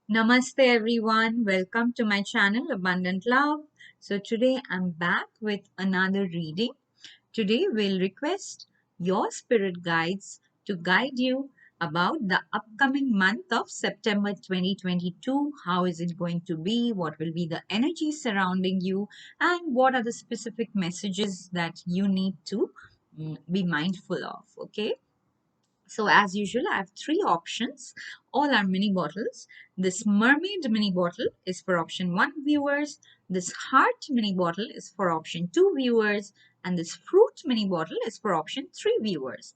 Namaste everyone. Welcome to my channel Abundant Love. So today I'm back with another reading. Today we'll request your spirit guides to guide you about the upcoming month of September 2022. How is it going to be? What will be the energy surrounding you? And what are the specific messages that you need to be mindful of? Okay. So as usual, I have three options. All are mini bottles. This mermaid mini bottle is for option 1 viewers. This heart mini bottle is for option 2 viewers. And this fruit mini bottle is for option 3 viewers.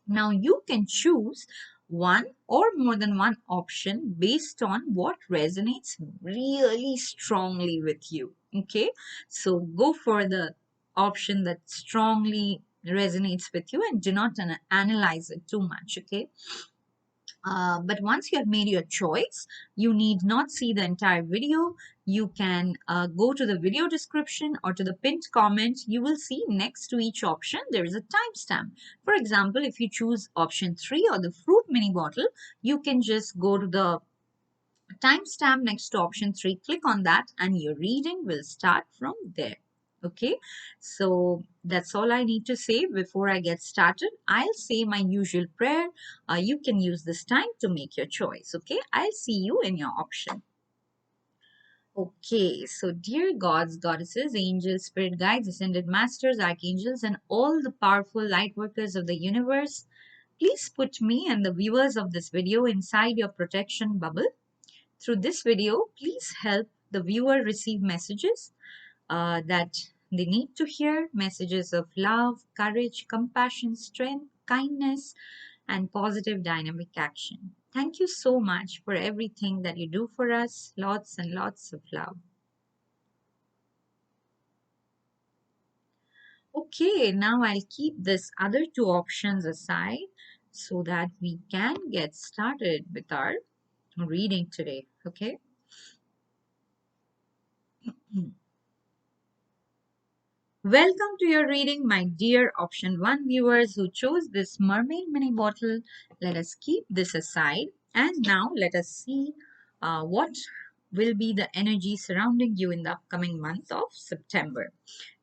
Now you can choose one or more than one option based on what resonates really strongly with you. Okay, so go for the option that strongly resonates with you and do not analyze it too much. Okay, but once you have made your choice, you need not see the entire video. You can go to the video description or to the pinned comment. You will see next to each option, there is a timestamp. For example, if you choose option 3 or the fruit mini bottle, you can just go to the timestamp next to option 3, click on that and your reading will start from there. Okay, so that's all I need to say before I get started. I'll say my usual prayer. You can use this time to make your choice. Okay, I'll see you in your option. Okay, so dear gods, goddesses, angels, spirit guides, ascended masters, archangels, and all the powerful light workers of the universe, please put me and the viewers of this video inside your protection bubble. Through this video, please help the viewer receive messages that they need to hear, messages of love, courage, compassion, strength, kindness, and positive dynamic action. Thank you so much for everything that you do for us. Lots and lots of love. Okay, now I'll keep this other two options aside so that we can get started with our reading today. Okay. Welcome to your reading, my dear option 1 viewers who chose this mermaid mini bottle. Let us keep this aside and now let us see what will be the energy surrounding you in the upcoming month of September.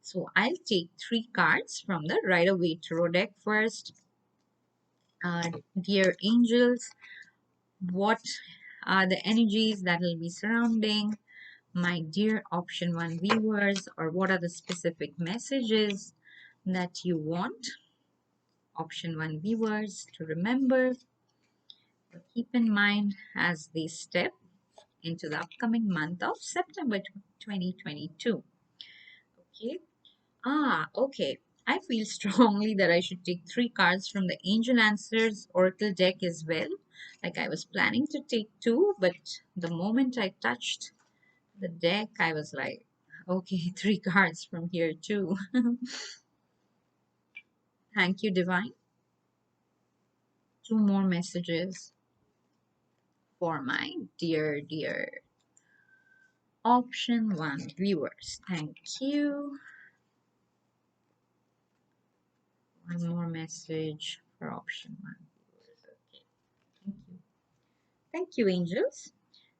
So I'll take 3 cards from the Rider-Waite Tarot deck first. Dear angels, what are the energies that will be surrounding my dear option 1 viewers, or what are the specific messages that you want option 1 viewers to remember or keep in mind as they step into the upcoming month of September 2022. Okay. Okay. I feel strongly that I should take 3 cards from the Angel Answers Oracle deck as well. Like I was planning to take 2, but the moment I touched the deck, I was like, okay, 3 cards from here too. Thank you, Divine. 2 more messages for my dear option 1 viewers. Thank you. One more message for option 1 viewers. Okay. Thank you. Thank you, angels.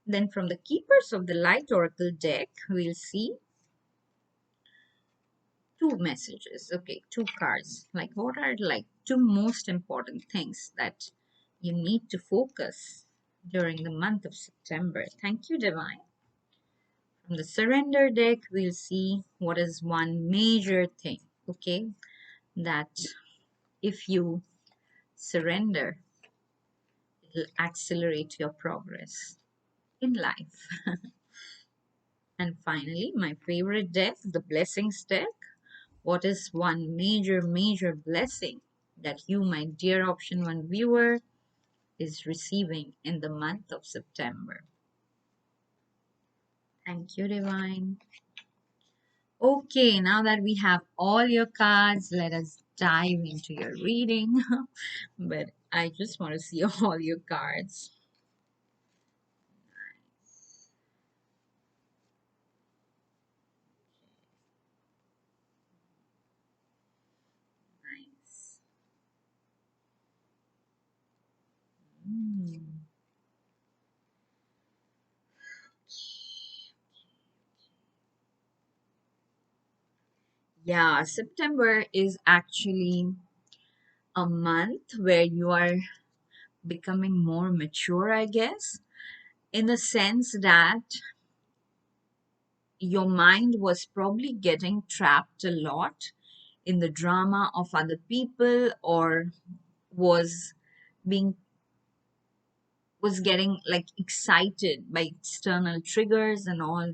Then from the Keepers of the Light Oracle deck, we'll see 2 messages. Okay, 2 cards. Like what are like 2 most important things that you need to focus during the month of September? Thank you, Divine. From the Surrender deck, we'll see what is one major thing, okay, that if you surrender, it'll accelerate your progress in life. And finally, my favorite deck, the Blessings deck. What is one major blessing that you, my dear option 1 viewer, is receiving in the month of September? Thank you, Divine. Okay, now that we have all your cards, let us dive into your reading. But I just want to see all your cards. Nice. Mm. Yeah, September is actually a month where you are becoming more mature, I guess, in the sense that your mind was probably getting trapped a lot in the drama of other people, or was being was getting like excited by external triggers and all.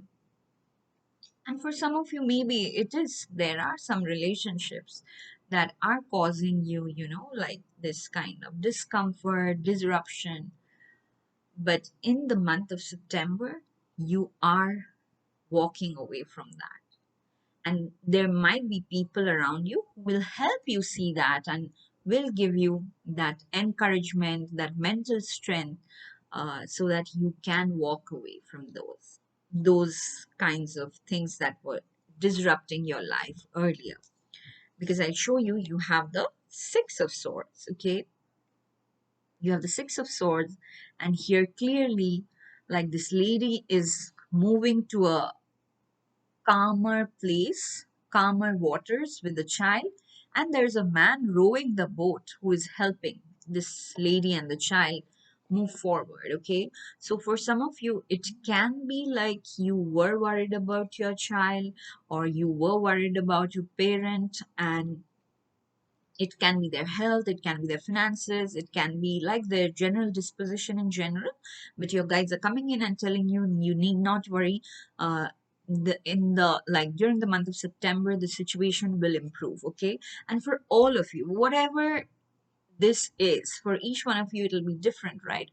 And for some of you, maybe it is, there are some relationships that are causing you, like this kind of discomfort, disruption. But in the month of September, you are walking away from that. And there might be people around you who will help you see that and will give you that encouragement, that mental strength, so that you can walk away from those kinds of things that were disrupting your life earlier. Because I show you, you have the Six of Swords. Okay, you have the Six of Swords, and here clearly, like, this lady is moving to a calmer place, calmer waters with the child, and there's a man rowing the boat who is helping this lady and the child move forward. Okay, so for some of you, it can be like you were worried about your child, or you were worried about your parent, and it can be their health, it can be their finances, it can be like their general disposition in general. But your guides are coming in and telling you, you need not worry. Uh, in the like during the month of September, the situation will improve. Okay, and for all of you, whatever this is, for each one of you it'll be different, right?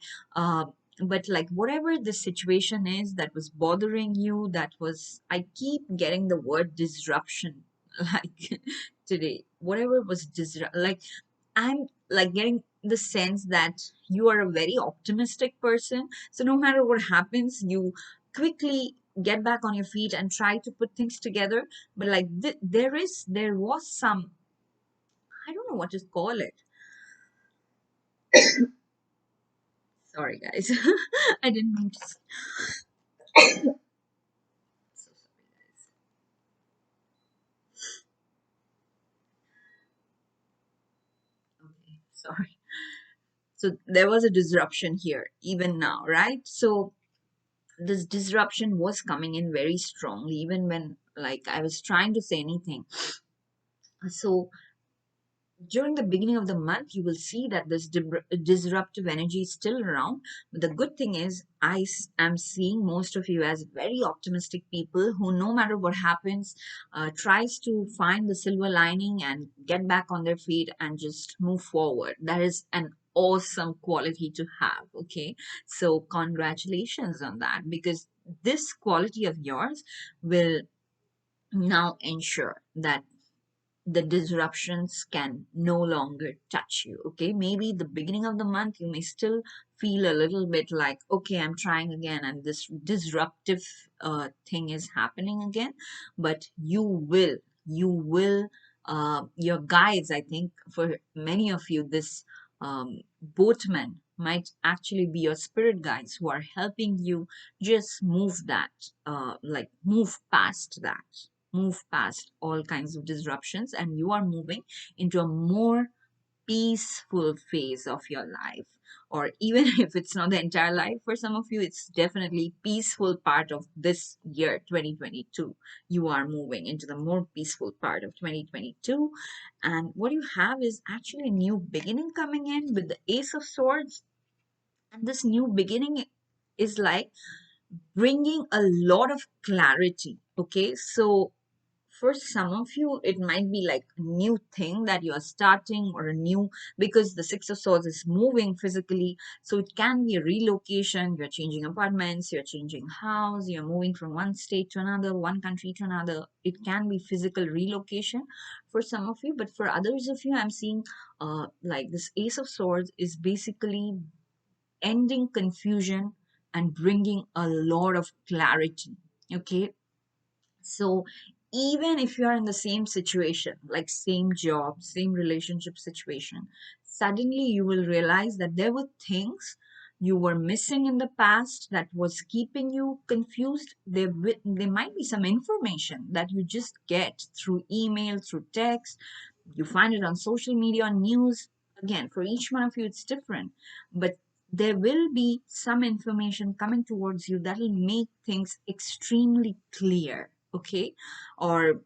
But like whatever the situation is that was bothering you, that was, I keep getting the word disruption like today, whatever was like, I'm like getting the sense that you are a very optimistic person, so no matter what happens, you quickly get back on your feet and try to put things together. But like there was some, I don't know what to call it. Sorry, guys. I didn't mean to. So sorry, guys. Okay, sorry. So there was a disruption here, even now, right? So this disruption was coming in very strongly, even when like I was trying to say anything. So during the beginning of the month, you will see that this disruptive energy is still around. But the good thing is, am seeing most of you as very optimistic people who, no matter what happens, tries to find the silver lining and get back on their feet and just move forward. That is an awesome quality to have. Okay, so congratulations on that, because this quality of yours will now ensure that the disruptions can no longer touch you. Okay, maybe the beginning of the month you may still feel a little bit like, okay, I'm trying again and this disruptive thing is happening again. But you will your guides, I think for many of you, this boatman might actually be your spirit guides who are helping you just move that, like move past that, move past all kinds of disruptions, and you are moving into a more peaceful phase of your life. Or even if it's not the entire life, for some of you it's definitely peaceful part of this year 2022. You are moving into the more peaceful part of 2022, and what you have is actually a new beginning coming in with the Ace of Swords. And this new beginning is like bringing a lot of clarity. Okay, so for some of you it might be like a new thing that you are starting, or a new, because the Six of Swords is moving physically, so it can be a relocation. You're changing apartments, you're changing house, you're moving from one state to another, one country to another. It can be physical relocation for some of you, but for others of you, I'm seeing like this Ace of Swords is basically ending confusion and bringing a lot of clarity. Okay, so even if you are in the same situation, like same job, same relationship situation, suddenly you will realize that there were things you were missing in the past that was keeping you confused. There might be some information that you just get through email, through text, you find it on social media, on news. Again, for each one of you it's different, but there will be some information coming towards you that will make things extremely clear, okay? Or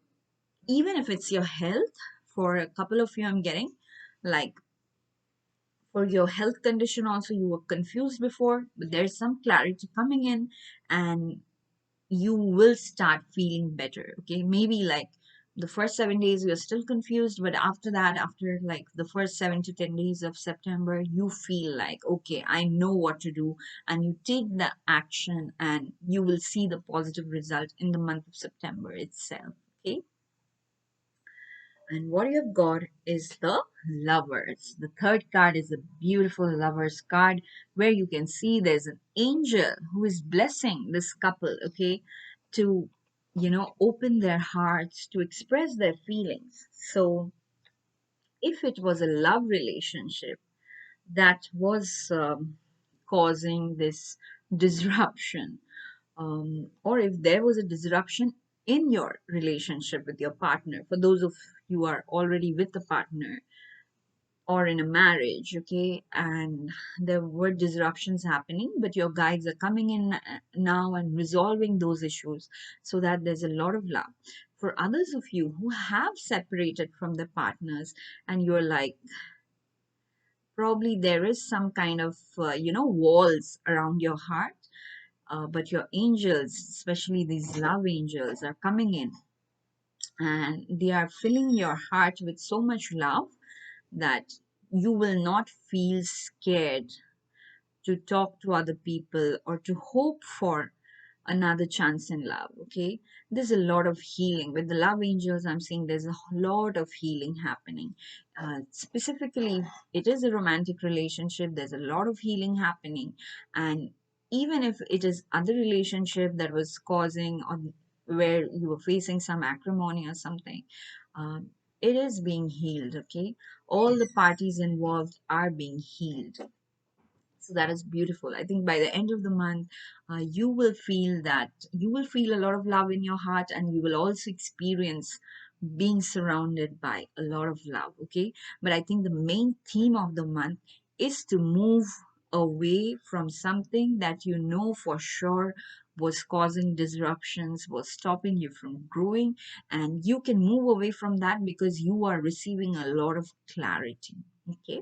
even if it's your health, for a couple of you I'm getting, like for your health condition also, you were confused before, but there's some clarity coming in, and you will start feeling better. Okay, maybe like the first 7 days you're still confused, but after that, after like the first 7 to 10 days of September, you feel like, okay, I know what to do, and you take the action, and you will see the positive result in the month of September itself. Okay. And what you've got is the lovers. The third card is a beautiful lovers card where you can see there's an angel who is blessing this couple, okay, to, open their hearts, to express their feelings. So if it was a love relationship that was causing this disruption, or if there was a disruption in your relationship with your partner, for those of you are already with a partner or in a marriage, okay, and there were disruptions happening, but your guides are coming in now and resolving those issues so that there's a lot of love. For others of you who have separated from their partners, and you're like, probably there is some kind of walls around your heart, but your angels, especially these love angels, are coming in and they are filling your heart with so much love that you will not feel scared to talk to other people or to hope for another chance in love. Okay, there's a lot of healing with the love angels. I'm seeing there's a lot of healing happening. Specifically, it is a romantic relationship, there's a lot of healing happening. And even if it is other relationship that was causing, or where you were facing some acrimony or something, um, it is being healed. Okay, all the parties involved are being healed. So that is beautiful. I think by the end of the month, you will feel a lot of love in your heart, and you will also experience being surrounded by a lot of love. Okay, but I think the main theme of the month is to move away from something that you know for sure was causing disruptions, was stopping you from growing, and you can move away from that because you are receiving a lot of clarity. Okay,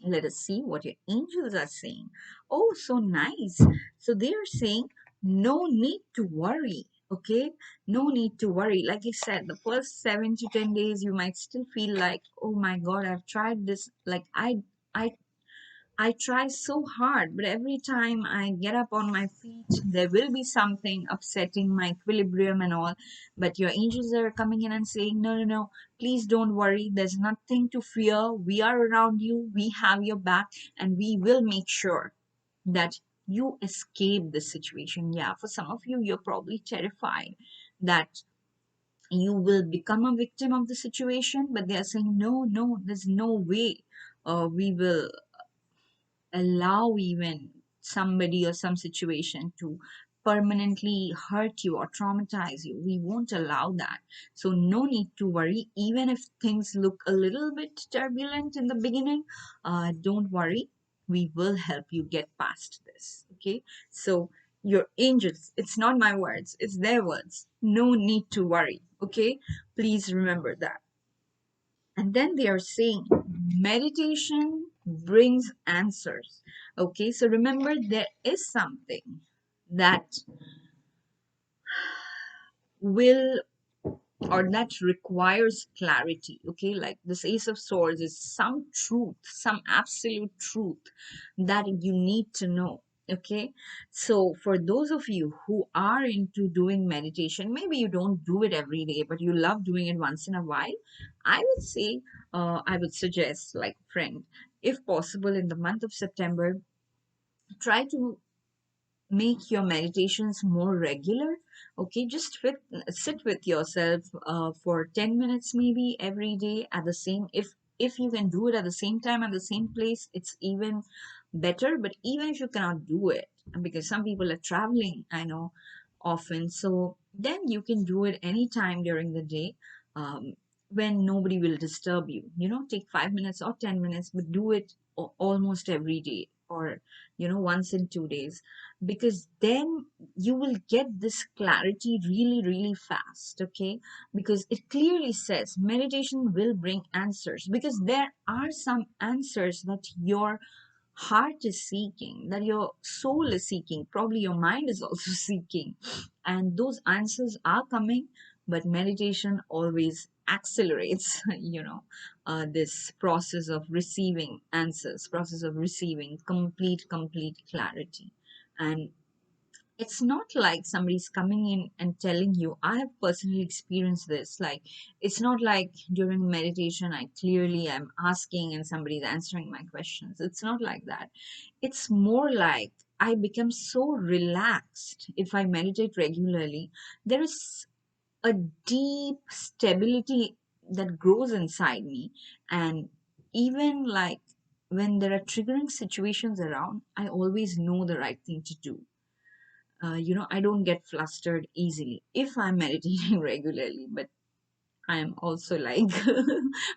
let us see what your angels are saying. Oh, so nice. So they are saying, no need to worry. Okay, no need to worry. Like I said, the first 7 to 10 days, you might still feel like, oh my God, I've tried this. Like I I try so hard, but every time I get up on my feet, there will be something upsetting my equilibrium and all. But your angels are coming in and saying, no, no, no, please don't worry. There's nothing to fear. We are around you. We have your back, and we will make sure that you escape the situation. Yeah, for some of you, you're probably terrified that you will become a victim of the situation, but they are saying, no, no, there's no way. We will allow even somebody or some situation to permanently hurt you or traumatize you. We won't allow that. So, no need to worry. Even if things look a little bit turbulent in the beginning, don't worry. We will help you get past this. Okay. So, your angels, it's not my words, it's their words. No need to worry. Okay. Please remember that. And then they are saying meditation brings answers. Okay, so remember, there is something that will, or that requires clarity. Okay, like this Ace of Swords is some truth, some absolute truth that you need to know. Okay, so for those of you who are into doing meditation, maybe you don't do it every day, but you love doing it once in a while, I would say, I would suggest, like friend, if possible in the month of September, try to make your meditations more regular. Okay, just sit with yourself for 10 minutes maybe every day at the same, if you can do it at the same time at the same place, it's even better. But even if you cannot do it, because some people are traveling, I know, often, so then you can do it anytime during the day, um, when nobody will disturb you. Take 5 minutes or 10 minutes, but do it almost every day, or once in 2 days, because then you will get this clarity really, really fast. Okay, because it clearly says meditation will bring answers, because there are some answers that your heart is seeking, that your soul is seeking, probably your mind is also seeking, and those answers are coming. But meditation always accelerates this process of receiving answers, process of receiving complete clarity. And it's not like somebody's coming in and telling you. I have personally experienced this. Like, it's not like during meditation I clearly am asking and somebody's answering my questions. It's not like that. It's more like I become so relaxed if I meditate regularly. There is a deep stability that grows inside me. And even like when there are triggering situations around, I always know the right thing to do. I don't get flustered easily if I'm meditating regularly. But I'm also like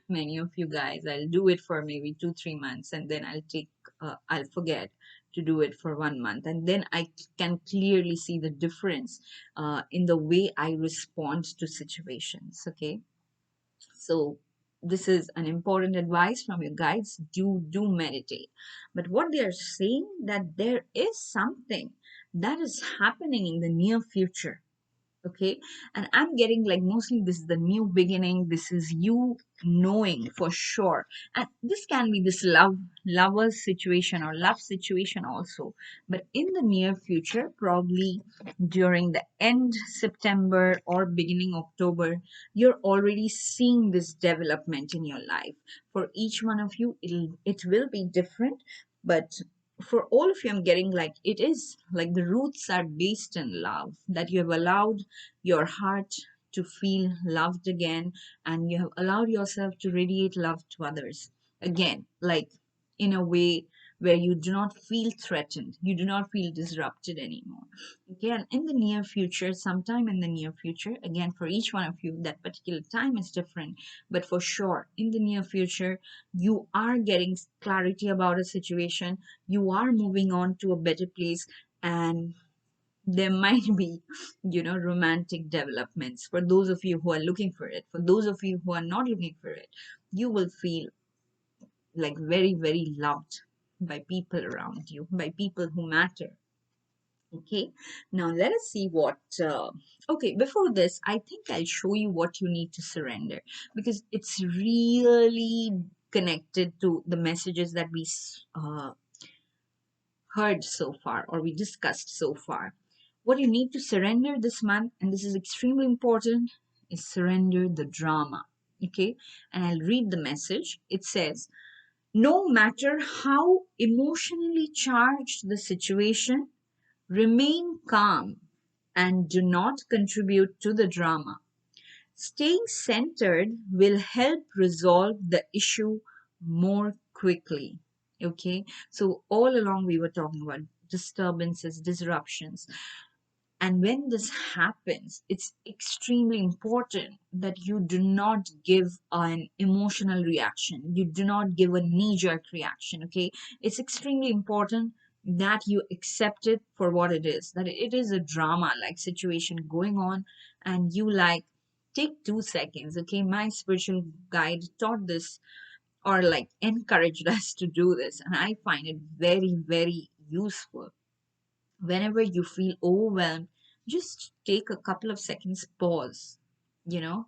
many of you guys. I'll do it for maybe 2, 3 months, and then I'll forget to do it for 1 month. And then I can clearly see the difference in the way I respond to situations. Okay. So this is an important advice from your guides. Do meditate. But what they are saying, that there is something that is happening in the near future. Okay, and I'm getting like mostly this is the new beginning. This is you knowing for sure. And this can be this lovers situation or love situation also. But in the near future, probably during the end September or beginning October, you're already seeing this development in your life. For each one of you, it will be different. But for all of you, I'm getting like it is like the roots are based in love, that you have allowed your heart to feel loved again, and you have allowed yourself to radiate love to others again, like in a way where you do not feel threatened, you do not feel disrupted anymore. Again, in the near future, sometime in the near future, again, for each one of you, that particular time is different, but for sure, in the near future, you are getting clarity about a situation, you are moving on to a better place, and there might be romantic developments. For those of you who are looking for it, for those of you who are not looking for it, you will feel like very, very loved by people around you, by people who matter. Okay, now let us see what okay, before this, I think I'll show you what you need to surrender, because it's really connected to the messages that we heard so far, or we discussed so far. What you need to surrender this month, and this is extremely important, is surrender the drama. Okay, and I'll read the message. It says, no matter how emotionally charged the situation, remain calm and do not contribute to the drama. Staying centered will help resolve the issue more quickly. Okay, so all along we were talking about disturbances, disruptions. And when this happens, it's extremely important that you do not give an emotional reaction. You do not give a knee jerk reaction. Okay. It's extremely important that you accept it for what it is, that it is a drama like situation going on, and you like take 2 seconds. Okay. My spiritual guide taught this, or like encouraged us to do this. And I find it very, very useful. Whenever you feel overwhelmed, just take a couple of seconds, pause. You know,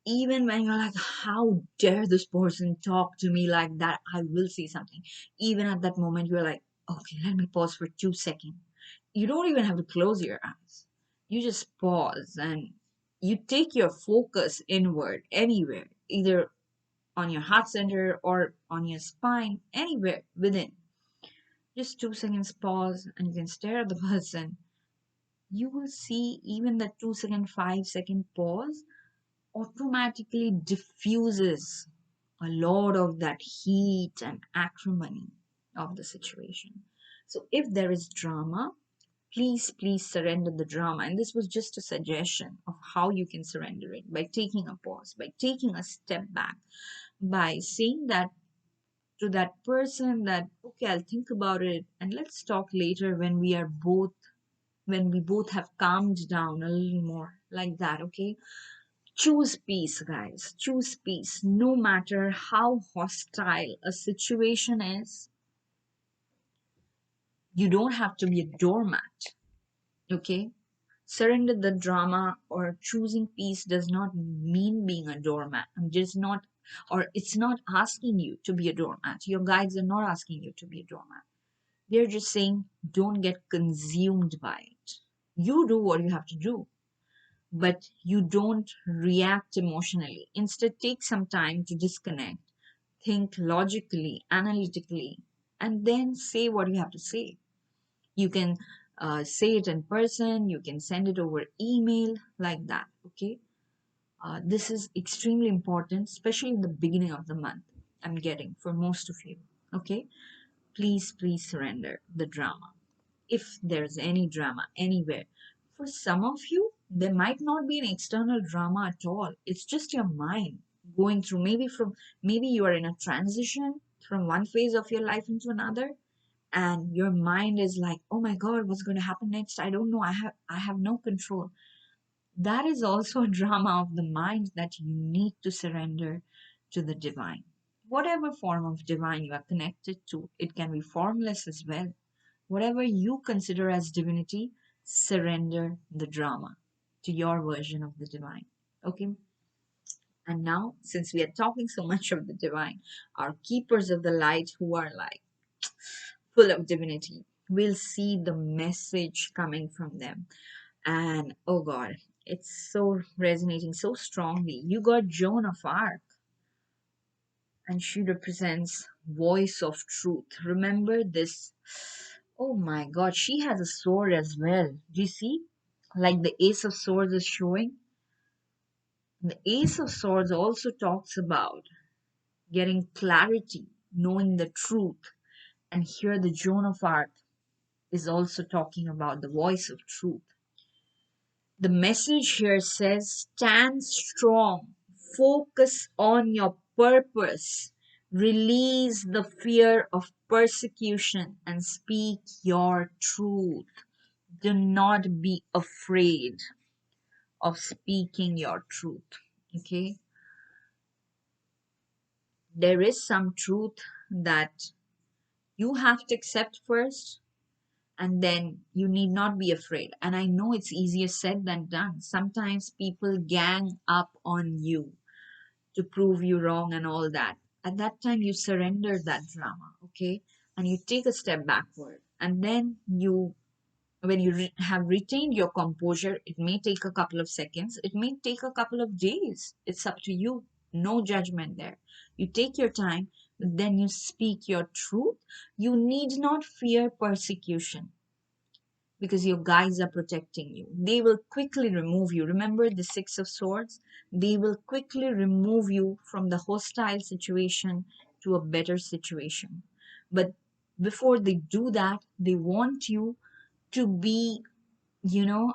even when you're like, how dare this person talk to me like that? I will say something. Even at that moment, you're like, okay, let me pause for 2 seconds. You don't even have to close your eyes. You just pause and you take your focus inward, anywhere, either on your heart center or on your spine, anywhere within. Just 2 seconds pause, and you can stare at the person. You will see even the 2 second, 5 second pause automatically diffuses a lot of that heat and acrimony. of the situation. So if there is drama, please surrender the drama. And this was just a suggestion of how you can surrender it, by taking a pause, by taking a step back, by saying that to that person that, okay, I'll think about it and let's talk later when we both have calmed down a little more, like that. Okay, choose peace, guys. Choose peace. No matter how hostile a situation is, you don't have to be a doormat. Okay, surrender the drama or choosing peace does not mean being a doormat. I'm just not, or it's not asking you to be a doormat. Your guides are not asking you to be a doormat. They're just saying, don't get consumed by it. You do what you have to do, but you don't react emotionally. Instead, take some time to disconnect, think logically, analytically, and then say what you have to say. You can say it in person, you can send it over email, like that. Okay. This is extremely important, especially in the beginning of the month. I'm getting for most of you. Okay. Please surrender the drama. If there's any drama anywhere, for some of you, there might not be an external drama at all. It's just your mind going through, maybe you are in a transition from one phase of your life into another, and your mind is like, oh my god, what's going to happen next? I don't know. I have no control. That is also a drama of the mind that you need to surrender to the divine. Whatever form of divine you are connected to, it can be formless as well. Whatever you consider as divinity, surrender the drama to your version of the divine. Okay? And now, since we are talking so much of the divine, our keepers of the light who are like full of divinity, we'll see the message coming from them. And oh God, it's so resonating so strongly. You got Joan of Arc, and she represents voice of truth. Remember this? Oh my God, she has a sword as well. Do you see? Like the Ace of Swords is showing. The Ace of Swords also talks about getting clarity, knowing the truth. And here the Joan of Arc is also talking about the voice of truth. The message here says, stand strong, focus on your purpose, release the fear of persecution, and speak your truth. Do not be afraid of speaking your truth. Okay? There is some truth that you have to accept first, and then you need not be afraid. And I know it's easier said than done. Sometimes people gang up on you to prove you wrong and all that. At that time, you surrender that drama, okay? And you take a step backward. And then when you have retained your composure, it may take a couple of seconds, it may take a couple of days. It's up to you. No judgment there. You take your time, but then you speak your truth. You need not fear persecution because your guides are protecting you. They will quickly remove you. Remember the Six of Swords? They will quickly remove you from the hostile situation to a better situation. But before they do that, they want you to be, you know,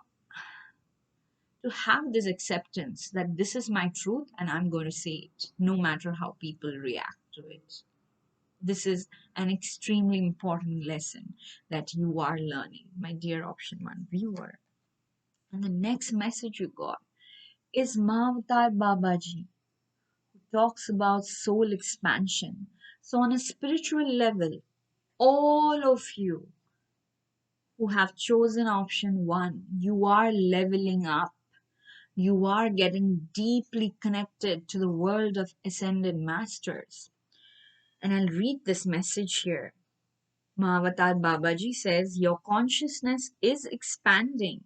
to have this acceptance that this is my truth and I'm going to say it, no matter how people react to it. This is an extremely important lesson that you are learning, my dear option one viewer. And the next message you got is Mahavatar Babaji, who talks about soul expansion. So, on a spiritual level, all of you who have chosen option one, you are leveling up. You are getting deeply connected to the world of ascended masters. And I'll read this message here. Mahavatar Babaji says, your consciousness is expanding.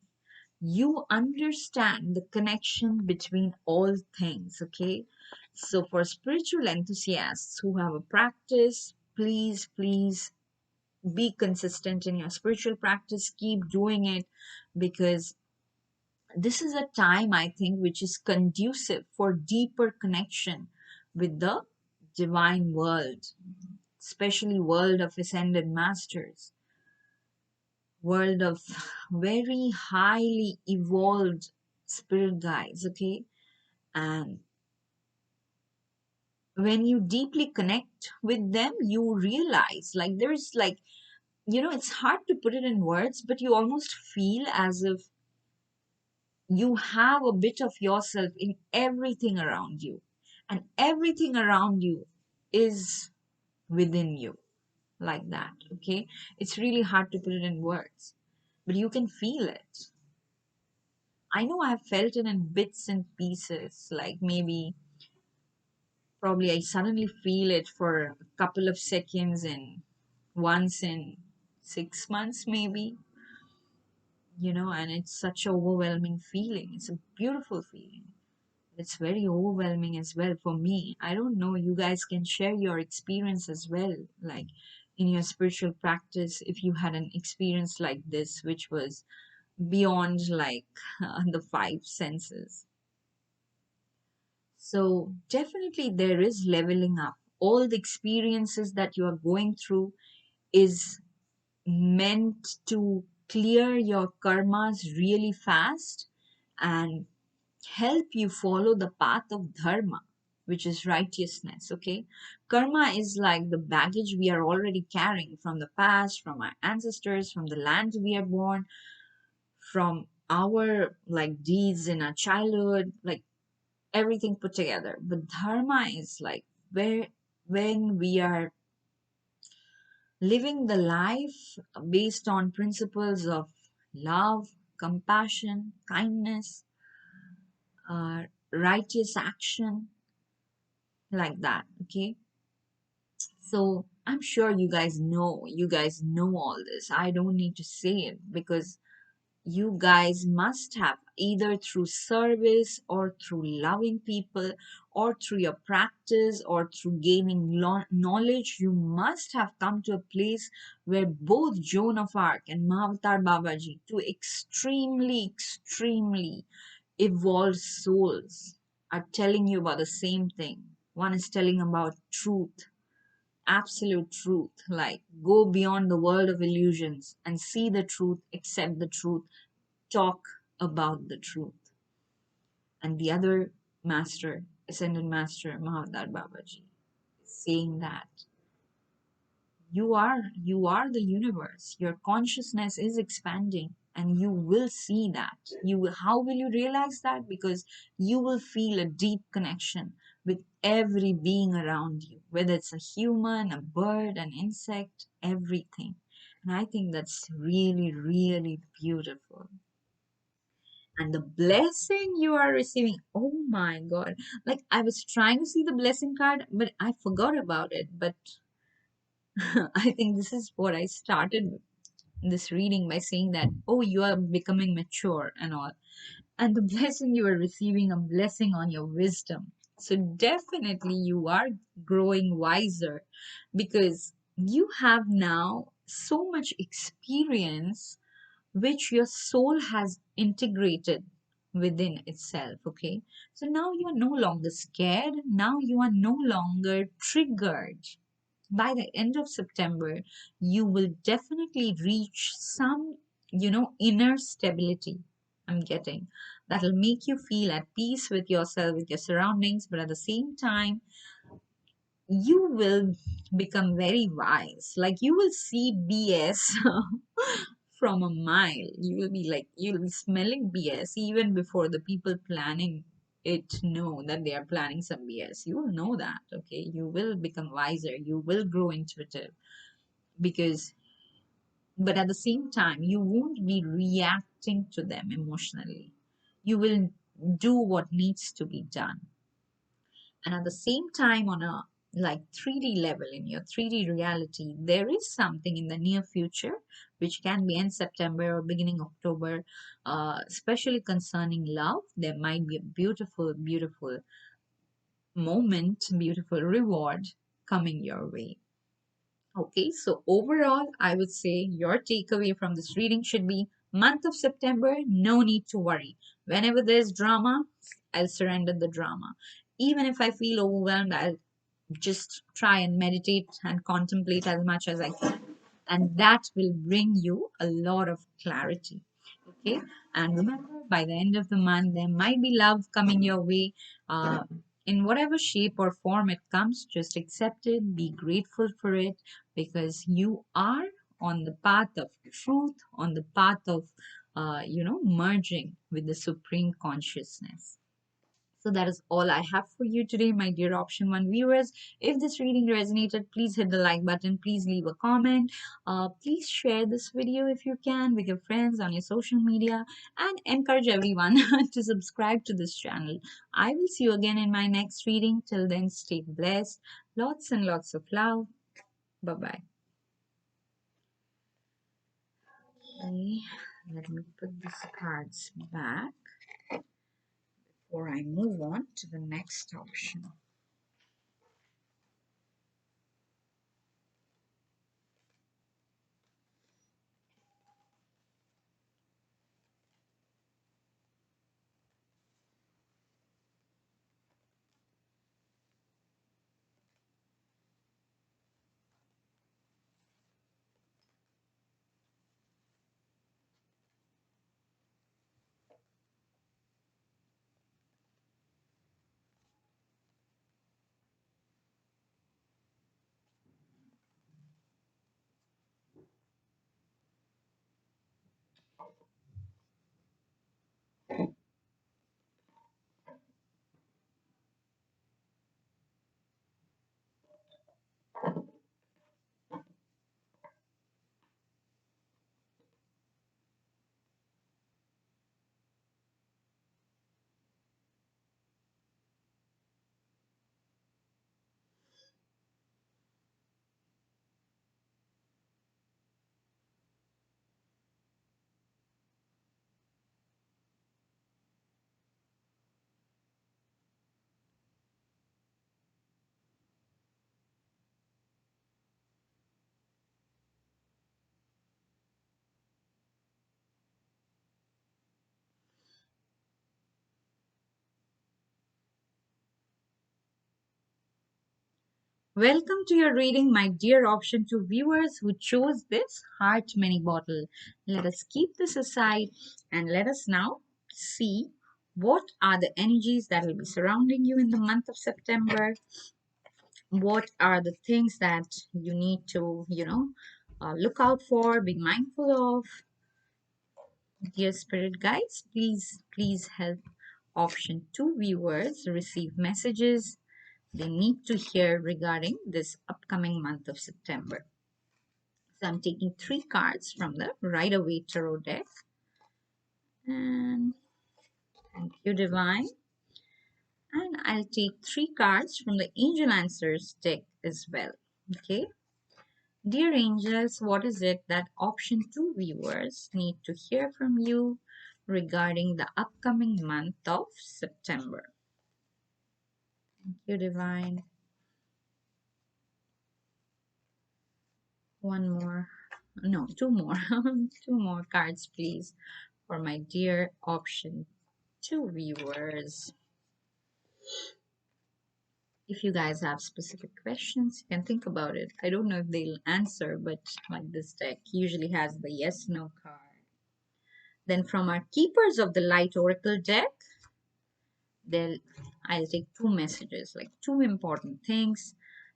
You understand the connection between all things, okay? So for spiritual enthusiasts who have a practice, please be consistent in your spiritual practice. Keep doing it, because this is a time, I think, which is conducive for deeper connection with the divine world. especially world of ascended masters, world of very highly evolved spirit guides, okay? And when you deeply connect with them, you realize like there's like, it's hard to put it in words, but you almost feel as if you have a bit of yourself in everything around you, and everything around you is within you, like that, okay? It's really hard to put it in words, but you can feel it. I know I've felt it in bits and pieces, like maybe probably I suddenly feel it for a couple of seconds and once in 6 months, maybe, and it's such an overwhelming feeling. It's a beautiful feeling. It's very overwhelming as well for me. I don't know, you guys can share your experience as well, like in your spiritual practice, if you had an experience like this, which was beyond like the five senses. So, definitely, there is leveling up. All the experiences that you are going through is meant to clear your karmas really fast and help you follow the path of dharma, which is righteousness. Okay, karma is like the baggage we are already carrying from the past, from our ancestors, from the land we are born, from our like deeds in our childhood, like everything put together. But dharma is like where when we are living the life based on principles of love, compassion, kindness, righteous action, like that. Okay, so I'm sure you guys know all this. I don't need to say it because you guys must have, either through service or through loving people or through your practice or through gaining knowledge, you must have come to a place where both Joan of Arc and Mahavatar Babaji, two extremely evolved souls, are telling you about the same thing. One is telling about truth, absolute truth, like go beyond the world of illusions and see the truth, accept the truth, talk about the truth. And the other master, ascended master Mahavatar Babaji, is saying that you are the universe. Your consciousness is expanding and you will see that. How will you realize that? Because you will feel a deep connection with every being around you, whether it's a human, a bird, an insect, everything. And I think that's really, really beautiful. And the blessing you are receiving, oh my god, like I was trying to see the blessing card but I forgot about it. But I think this is what I started this reading by saying that, oh, you are becoming mature and all, and the blessing you are receiving, a blessing on your wisdom. So definitely you are growing wiser because you have now so much experience which your soul has integrated within itself. Okay, so now you are no longer scared, now you are no longer triggered. By the end of September you will definitely reach some, inner stability. I'm getting that'll make you feel at peace with yourself, with your surroundings, but at the same time you will become very wise. Like you will see BS from a mile. You will be like, you'll be smelling BS even before the people planning it know that they are planning some BS. You will know that, okay? You will become wiser. You will grow intuitive because, but at the same time, you won't be reacting to them emotionally. You will do what needs to be done. And at the same time, on a like 3D level, in your 3D reality, there is something in the near future which can be in September or beginning October, especially concerning love. There might be a beautiful moment, beautiful reward coming your way. Okay, so overall, I would say your takeaway from this reading should be month of September, no need to worry. Whenever there's drama, I'll surrender the drama. Even if I feel overwhelmed, I'll just try and meditate and contemplate as much as I can. And that will bring you a lot of clarity. Okay. And remember, by the end of the month, there might be love coming your way. Uh, in whatever shape or form it comes, just accept it, be grateful for it, because you are on the path of truth, on the path of, merging with the supreme consciousness. So that is all I have for you today, my dear Option 1 viewers. If this reading resonated, please hit the like button. Please leave a comment. Please share this video if you can with your friends on your social media, and encourage everyone to subscribe to this channel. I will see you again in my next reading. Till then, stay blessed. Lots and lots of love. Bye-bye. Okay, let me put these cards back before I move on to the next option. Welcome to your reading, my dear Option 2 viewers who chose this Heart Mini Bottle. Let us keep this aside and let us now see what are the energies that will be surrounding you in the month of September. What are the things that you need to, look out for, be mindful of. Dear Spirit Guides, please help Option 2 viewers receive messages they need to hear regarding this upcoming month of September. So I'm taking 3 cards from the Rider Waite Tarot deck. And thank you, Divine. And I'll take 3 cards from the Angel Answers deck as well. Okay. Dear angels, what is it that Option 2 viewers need to hear from you regarding the upcoming month of September? Thank you, Divine. One more. No, 2 more. 2 more cards, please, for my dear Option 2 viewers. If you guys have specific questions, you can think about it. I don't know if they'll answer, but like this deck usually has the yes no card. Then from our Keepers of the Light Oracle deck, then I'll take 2 messages, like 2 important things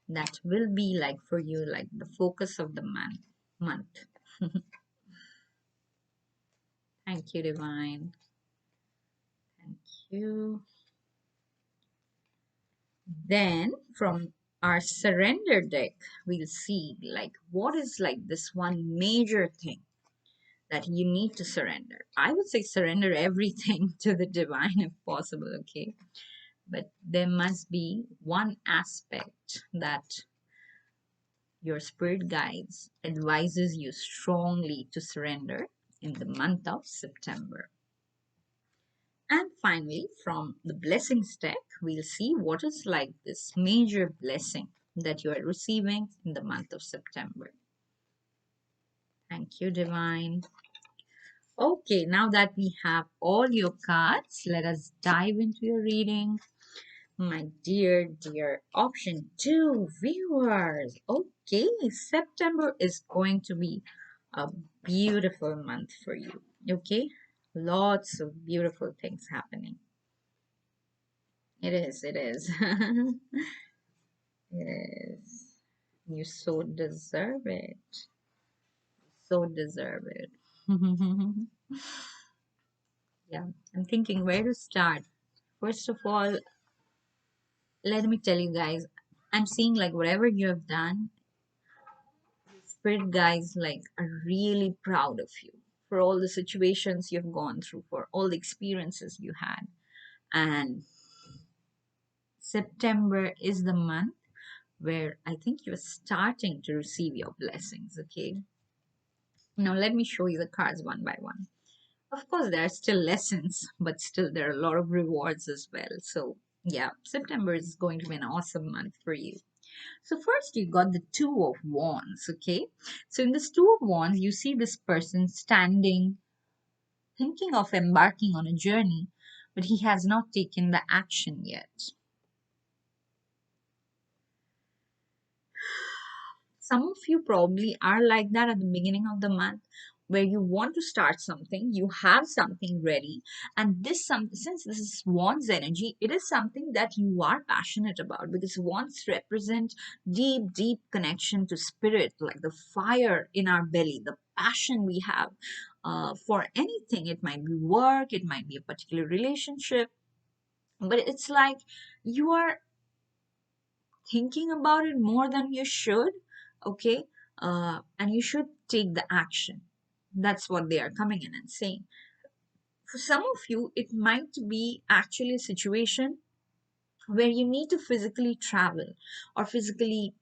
that will be like for you, like the focus of the month. Thank you, Divine. Thank you. Then from our Surrender deck, we'll see like what is like this one major thing that you need to surrender. I would say surrender everything to the divine if possible, okay? But there must be one aspect that your spirit guides advises you strongly to surrender in the month of September. And finally, from the blessings deck, we'll see what is like this major blessing that you are receiving in the month of September. Thank you, Divine. Okay, now that we have all your cards, let us dive into your reading. My dear, dear option two viewers. Okay, September is going to be a beautiful month for you. Okay, lots of beautiful things happening. It is, it is. It is. You so deserve it. So deserve it. Yeah, I'm thinking where to start. First of all, let me tell you guys, I'm seeing like whatever you have done, spirit guys like are really proud of you for all the situations you've gone through, for all the experiences you had. And September is the month where I think you're starting to receive your blessings. Okay, now let me show you the cards one by one. Of course, there are still lessons, but still there are a lot of rewards as well. So yeah, September is going to be an awesome month for you. So first you got the Two of Wands, okay? So in this Two of Wands, you see this person standing, thinking of embarking on a journey, but he has not taken the action yet. Some of you probably are like that at the beginning of the month, where you want to start something, you have something ready, and since this is Wands energy, it is something that you are passionate about, because Wands represent deep, deep connection to spirit, like the fire in our belly, the passion we have for anything. It might be work, it might be a particular relationship, but it's like you are thinking about it more than you should. Okay, and you should take the action. That's what they are coming in and saying. For some of you, it might be actually a situation where you need to physically travel or physically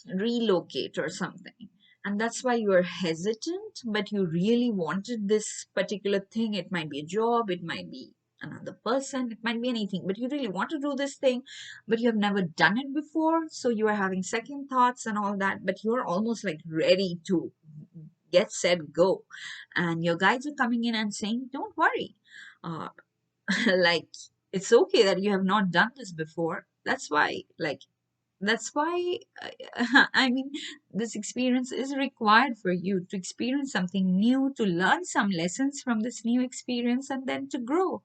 relocate or something, and that's why you are hesitant, but you really wanted this particular thing. It might be a job, it might be another person, it might be anything, but you really want to do this thing, but you have never done it before, so you are having second thoughts and all that, but you're almost like ready to get set go, and your guides are coming in and saying, don't worry, uh, like, it's okay that you have not done this before. That's why I mean, this experience is required for you to experience something new, to learn some lessons from this new experience, and then to grow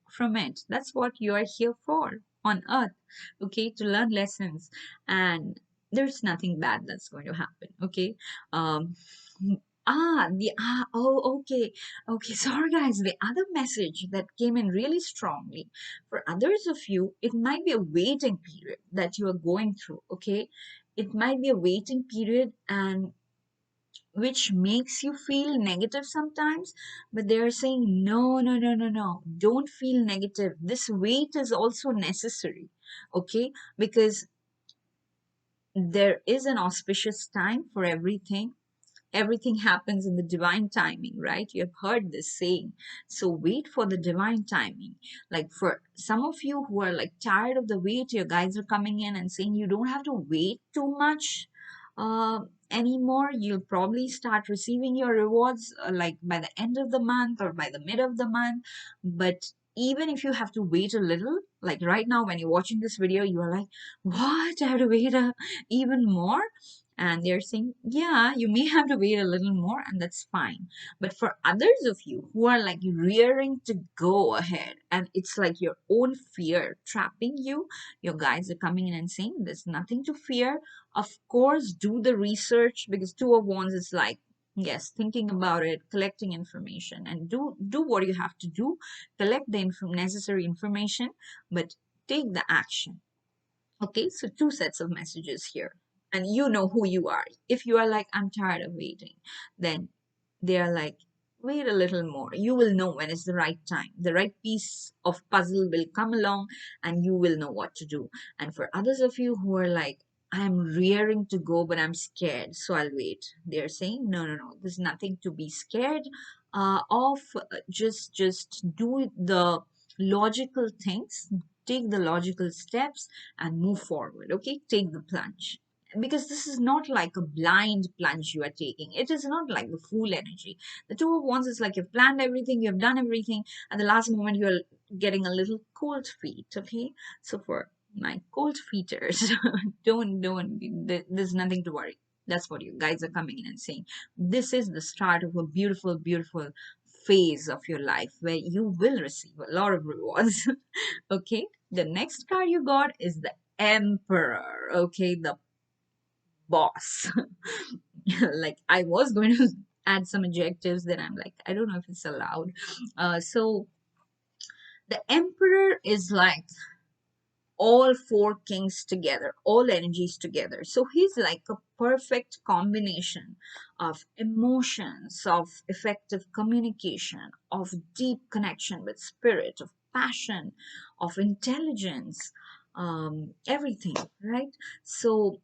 from it. That's what you are here for on earth, okay? To learn lessons, and there's nothing bad that's going to happen, okay? Um, okay, okay. Sorry, guys. The other message that came in really strongly for others of you, it might be a waiting period that you are going through, okay? It might be a waiting period, and which makes you feel negative sometimes, but they're saying, no, no, no, no, no, don't feel negative. This wait is also necessary, okay? Because there is an auspicious time for everything. Everything happens in the divine timing, right? You have heard this saying. So wait for the divine timing. Like for some of you who are like tired of the wait, your guides are coming in and saying you don't have to wait too much uh, anymore. You'll probably start receiving your rewards like by the end of the month or by the mid of the month. But even if you have to wait a little, like right now when you're watching this video, you are like, what? I have to wait even more? And they're saying, yeah, you may have to wait a little more, and that's fine. But for others of you who are like rearing to go ahead, and it's like your own fear trapping you, your guides are coming in and saying, there's nothing to fear. Of course, do the research, because Two of Wands is like, yes, thinking about it, collecting information, and do what you have to do, collect the necessary information, but take the action. Okay, so two sets of messages here. And you know who you are. If you are like, I'm tired of waiting, then they are like, wait a little more. You will know when it's the right time. The right piece of puzzle will come along and you will know what to do. And for others of you who are like, I'm rearing to go, but I'm scared, so I'll wait. They're saying, no, no, no, there's nothing to be scared of. Just do the logical things, take the logical steps and move forward. Okay, take the plunge. because this is not like a blind plunge you are taking. It is not like the fool energy. The two of wands is like you've planned everything, you've done everything. At the last moment, you're getting a little cold feet. Okay, so for my cold feeters, don't. There's nothing to worry. That's what you guys are coming in and saying. This is the start of a beautiful, beautiful phase of your life where you will receive a lot of rewards. Okay, the next card you got is the Emperor. Okay, the boss. Like I was going to add some adjectives, then I'm like, I don't know if it's allowed. So the Emperor is like all four kings together, all energies together. So he's like a perfect combination of emotions, of effective communication, of deep connection with spirit, of passion, of intelligence, everything, right? So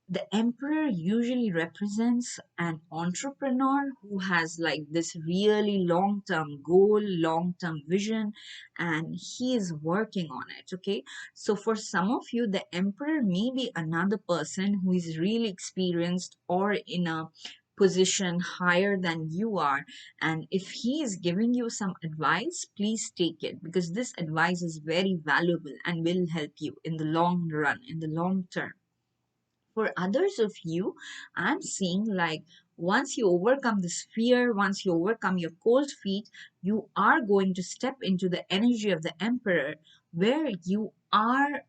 the emperor usually represents an entrepreneur who has like this really long term goal, long term vision, and he is working on it. Okay, so for some of you, the emperor may be another person who is really experienced or in a position higher than you are, and if he is giving you some advice, please take it, because this advice is very valuable and will help you in the long run, in the long term. For others of you, I'm seeing like once you overcome this fear, once you overcome your cold feet, you are going to step into the energy of the emperor, where you are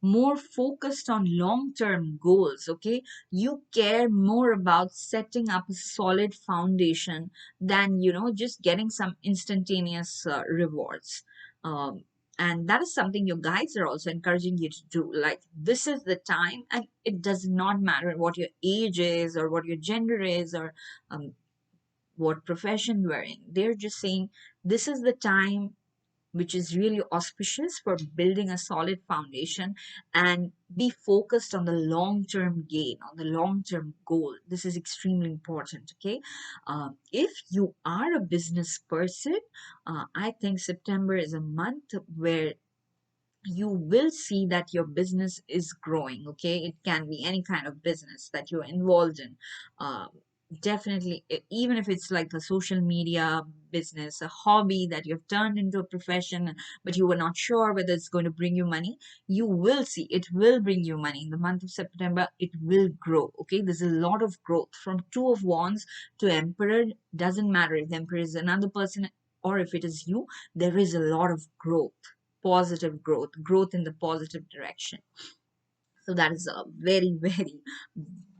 more focused on long term goals. Okay, you care more about setting up a solid foundation than just getting some instantaneous rewards. um, and that is something your guides are also encouraging you to do. Like this is the time, and it does not matter what your age is or what your gender is, or what profession you are in. They're just saying this is the time which is really auspicious for building a solid foundation, and be focused on the long term gain, on the long term goal. This is extremely important. Okay, if you are a business person, I think September is a month where you will see that your business is growing. Okay, it can be any kind of business that you're involved in. uh, Definitely, even if it's like a social media business, a hobby that you've turned into a profession, but you were not sure whether it's going to bring you money, you will see it will bring you money in the month of September. It will grow. Okay, there's a lot of growth from two of wands to emperor. Doesn't matter if the emperor is another person or if it is you, there is a lot of growth, positive growth, growth in the positive direction. So that is a very, very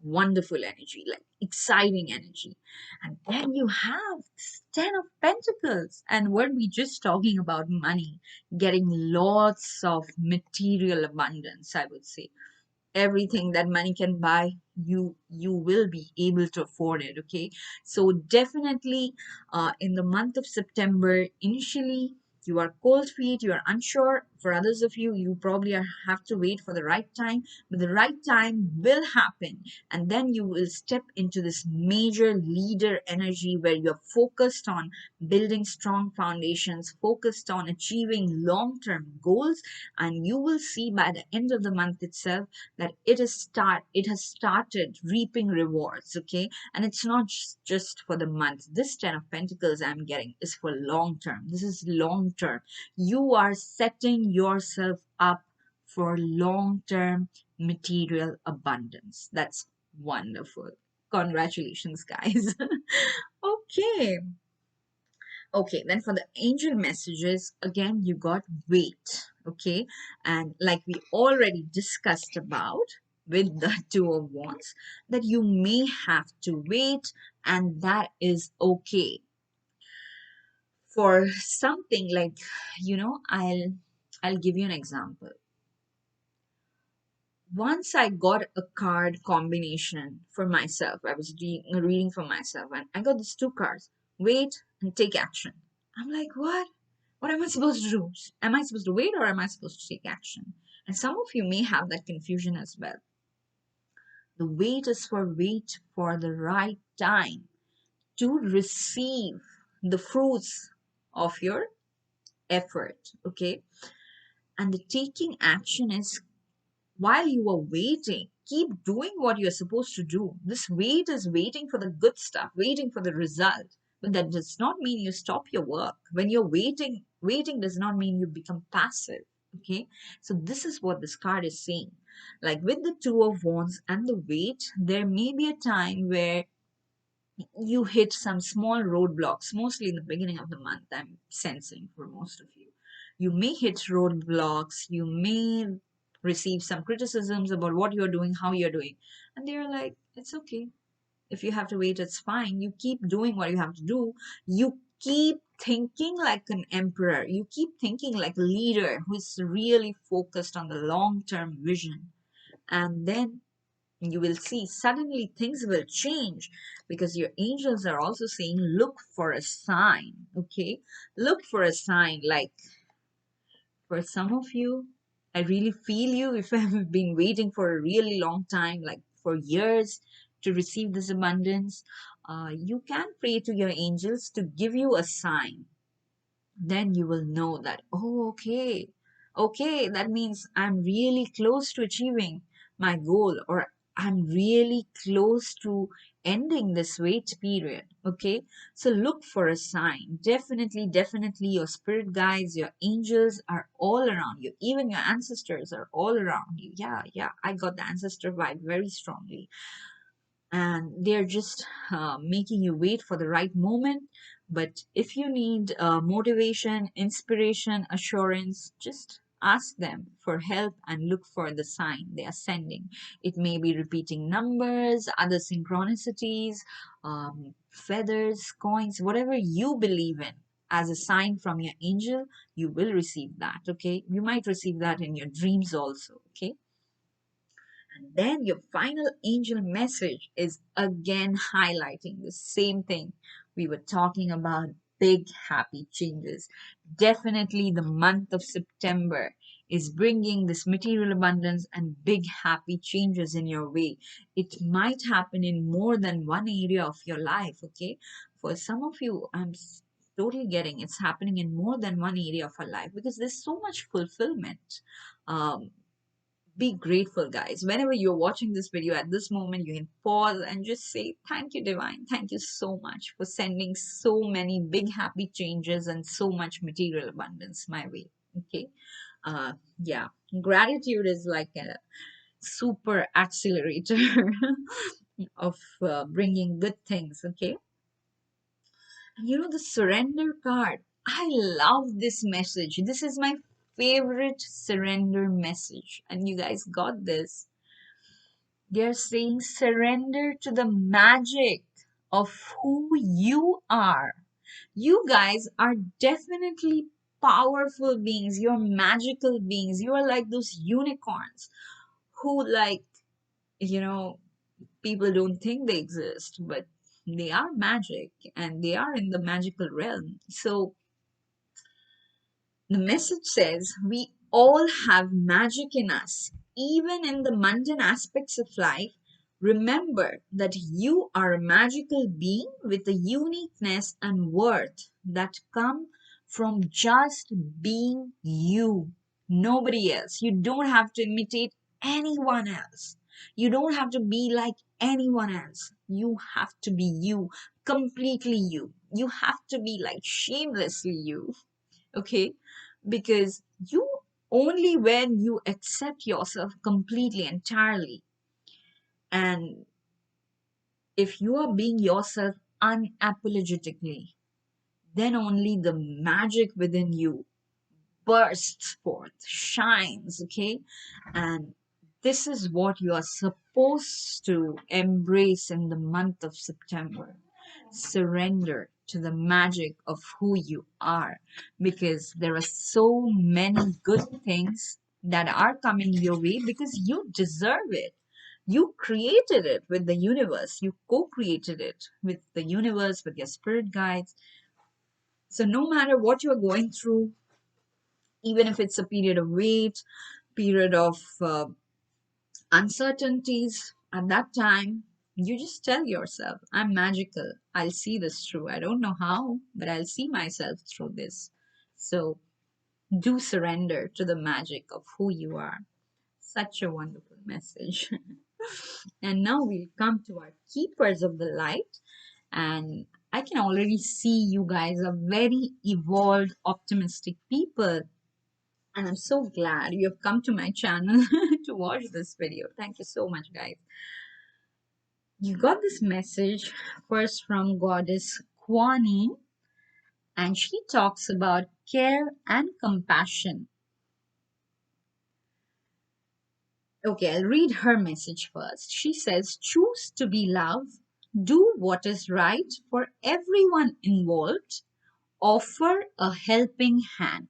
wonderful energy, like exciting energy. And then you have this Ten of Pentacles. And weren't we just talking about money, getting lots of material abundance, I would say. Everything that money can buy, you will be able to afford it. Okay, so definitely in the month of September, initially you are cold feet, you are unsure. For others of you, you probably have to wait for the right time, but the right time will happen, and then you will step into this major leader energy where you're focused on building strong foundations, focused on achieving long-term goals, and you will see by the end of the month itself that it has started reaping rewards. Okay, and it's not just for the month. This Ten of Pentacles I'm getting is for long term. This is long term. You are setting yourself up for long term material abundance. That's wonderful. Congratulations, guys. Okay. Okay, then for the angel messages, again, you got wait. Okay, and like we already discussed about with the Two of Wands, that you may have to wait, and that is okay. For something like, I'll give you an example. Once I got a card combination for myself. I was reading for myself, and I got these two cards: wait and take action. I'm like, what? What am I supposed to do? Am I supposed to wait or am I supposed to take action? And some of you may have that confusion as well. The wait for the right time to receive the fruits of your effort. Okay. And the taking action is while you are waiting, keep doing what you're supposed to do. This wait is waiting for the good stuff, waiting for the result. But that does not mean you stop your work. When you're waiting, waiting does not mean you become passive. Okay. So this is what this card is saying. Like with the Two of Wands and the wait, there may be a time where you hit some small roadblocks, mostly in the beginning of the month, I'm sensing for most of you. You may hit roadblocks, you may receive some criticisms about what you're doing, how you're doing. And they're like, it's okay. If you have to wait, it's fine. You keep doing what you have to do. You keep thinking like an emperor. You keep thinking like a leader who's really focused on the long term vision. And then you will see suddenly things will change because your angels are also saying look for a sign. Okay, look for a sign. Like for some of you, I really feel you. If I've been waiting for a really long time, like for years, to receive this abundance, you can pray to your angels to give you a sign. Then you will know that, oh, okay, that means I'm really close to achieving my goal, or I'm really close to ending this wait period. Okay, so look for a sign. Definitely your spirit guides, your angels are all around you. Even your ancestors are all around you. Yeah, I got the ancestor vibe very strongly, and they're just making you wait for the right moment. But if you need motivation, inspiration, assurance, just ask them for help and look for the sign they are sending. It may be repeating numbers, other synchronicities, feathers, coins, whatever you believe in. As a sign from your angel, you will receive that. Okay, you might receive that in your dreams also. Okay, and then your final angel message is again highlighting the same thing we were talking about, big happy changes. Definitely the month of September is bringing this material abundance and big happy changes in your way. It might happen in more than one area of your life, okay? For some of you, totally getting it's happening in more than one area of our life because there's so much fulfillment. Be grateful, guys. Whenever you're watching this video at this moment, you can pause and just say thank you, divine. Thank you so much for sending so many big happy changes and so much material abundance my way. Okay, uh yeah, gratitude is like a super accelerator of bringing good things. Okay, and you know, the surrender card, I love this message. This is my favorite surrender message, and you guys got this. They're saying surrender to the magic of who you are. You guys are definitely powerful beings. You're magical beings. You are like those unicorns who, like, you know, people don't think they exist, but they are magic and they are in the magical realm. So the message says we all have magic in us, even in the mundane aspects of life. Remember that you are a magical being with a uniqueness and worth that come from just being you, nobody else. You don't have to imitate anyone else. You don't have to be like anyone else. You have to be you, completely you. You have to be like shamelessly you. Okay, because you, only when you accept yourself completely, entirely, and if you are being yourself unapologetically, then only the magic within you bursts forth, shines. Okay, and this is what you are supposed to embrace in the month of September. Surrender to the magic of who you are, because there are so many good things that are coming your way because you deserve it. You created it with the universe, you co-created it with the universe, with your spirit guides. So no matter what you're going through, even if it's a period of wait, period of uncertainties, at that time, you just tell yourself, I'm magical. I'll see this through. I don't know how, but I'll see myself through this. So do surrender to the magic of who you are. Such a wonderful message. And now we'll come to our keepers of the light. And I can already see you guys are very evolved, optimistic people. And I'm so glad you have come to my channel to watch this video. Thank you so much, guys. You got this message first from Goddess Kuan Yin, and she talks about care and compassion. Okay, I'll read her message first. She says, choose to be love, do what is right for everyone involved, offer a helping hand.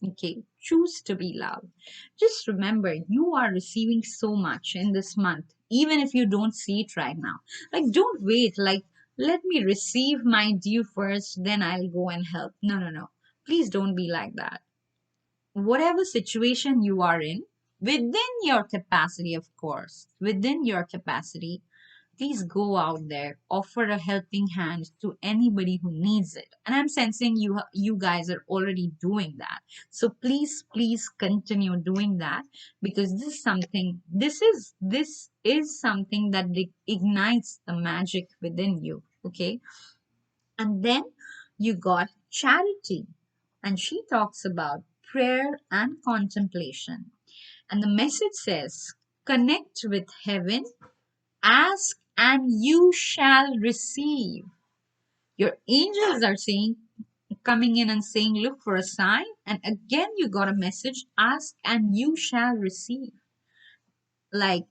Okay, choose to be love. Just remember, you are receiving so much in this month, even if you don't see it right now. Like, don't wait, like, let me receive my due first, then I'll go and help. No, no, no. Please don't be like that. Whatever situation you are in, within your capacity, of course, within your capacity, please go out there, offer a helping hand to anybody who needs it. And I'm sensing you guys are already doing that. So please continue doing that, because this is something that ignites the magic within you. Okay. And then you got charity, and she talks about prayer and contemplation. And the message says, connect with heaven, ask and you shall receive. Your angels are saying, coming in and saying, look for a sign. And again, you got a message, ask and you shall receive. Like,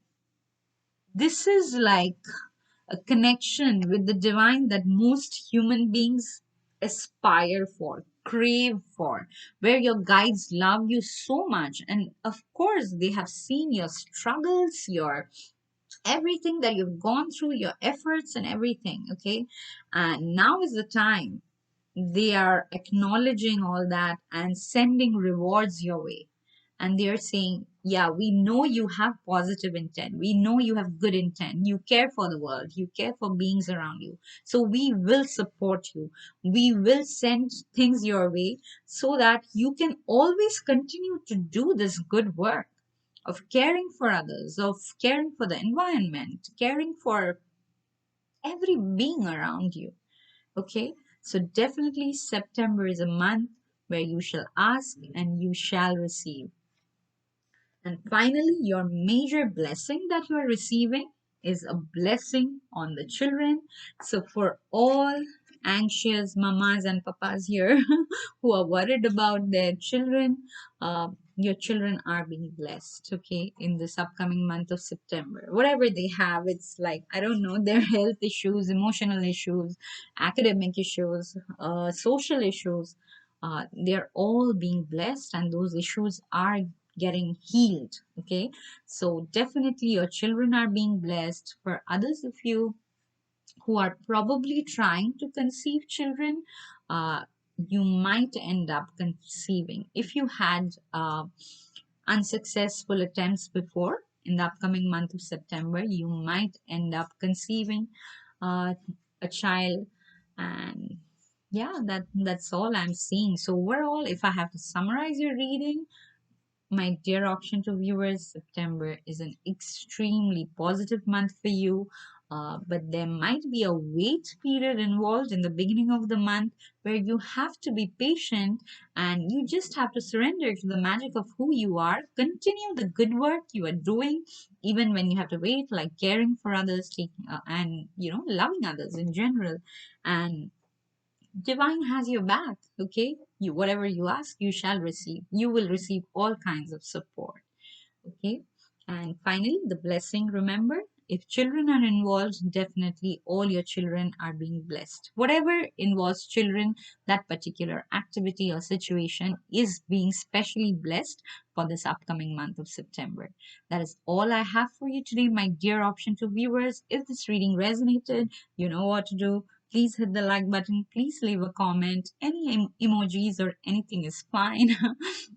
this is like a connection with the divine that most human beings aspire for, crave for, where your guides love you so much. And of course, they have seen your struggles, your everything that you've gone through, your efforts and everything. Okay. And now is the time they are acknowledging all that and sending rewards your way. And they're saying, yeah, we know you have positive intent. We know you have good intent. You care for the world. You care for beings around you. So we will support you. We will send things your way so that you can always continue to do this good work of caring for others, of caring for the environment, caring for every being around you. Okay, so definitely September is a month where you shall ask and you shall receive. And finally, your major blessing that you are receiving is a blessing on the children. So, for all anxious mamas and papas here who are worried about their children, your children are being blessed, okay, in this upcoming month of September. Whatever they have, it's like, I don't know, their health issues, emotional issues, academic issues, social issues. They're all being blessed, and those issues are getting healed. Okay, so definitely your children are being blessed. For others of you who are probably trying to conceive children, uh, you might end up conceiving. If you had unsuccessful attempts before, in the upcoming month of September, you might end up conceiving uh, a child. And yeah, that's all I'm seeing. So overall, if I have to summarize your reading, my dear auction to viewers, September is an extremely positive month for you. But there might be a wait period involved in the beginning of the month where you have to be patient and you just have to surrender to the magic of who you are. Continue the good work you are doing, even when you have to wait, like caring for others, taking and loving others in general. And divine has your back. Okay, you whatever you ask you shall receive. You will receive all kinds of support. Okay, and finally the blessing, remember, if children are involved, definitely all your children are being blessed. Whatever involves children, that particular activity or situation is being specially blessed for this upcoming month of September. That is all I have for you today, my dear option to viewers. If this reading resonated, you know what to do. Please hit the like button. Please leave a comment. Any emojis or anything is fine.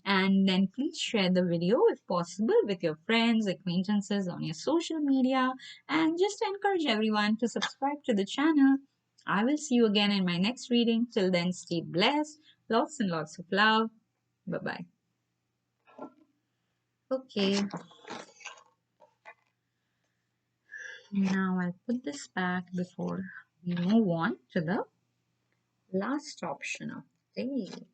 And then please share the video if possible with your friends, acquaintances on your social media, and just encourage everyone to subscribe to the channel. I will see you again in my next reading. Till then, stay blessed. Lots and lots of love. Bye bye. Okay. Now I'll put this back before we move on to the last option of the day.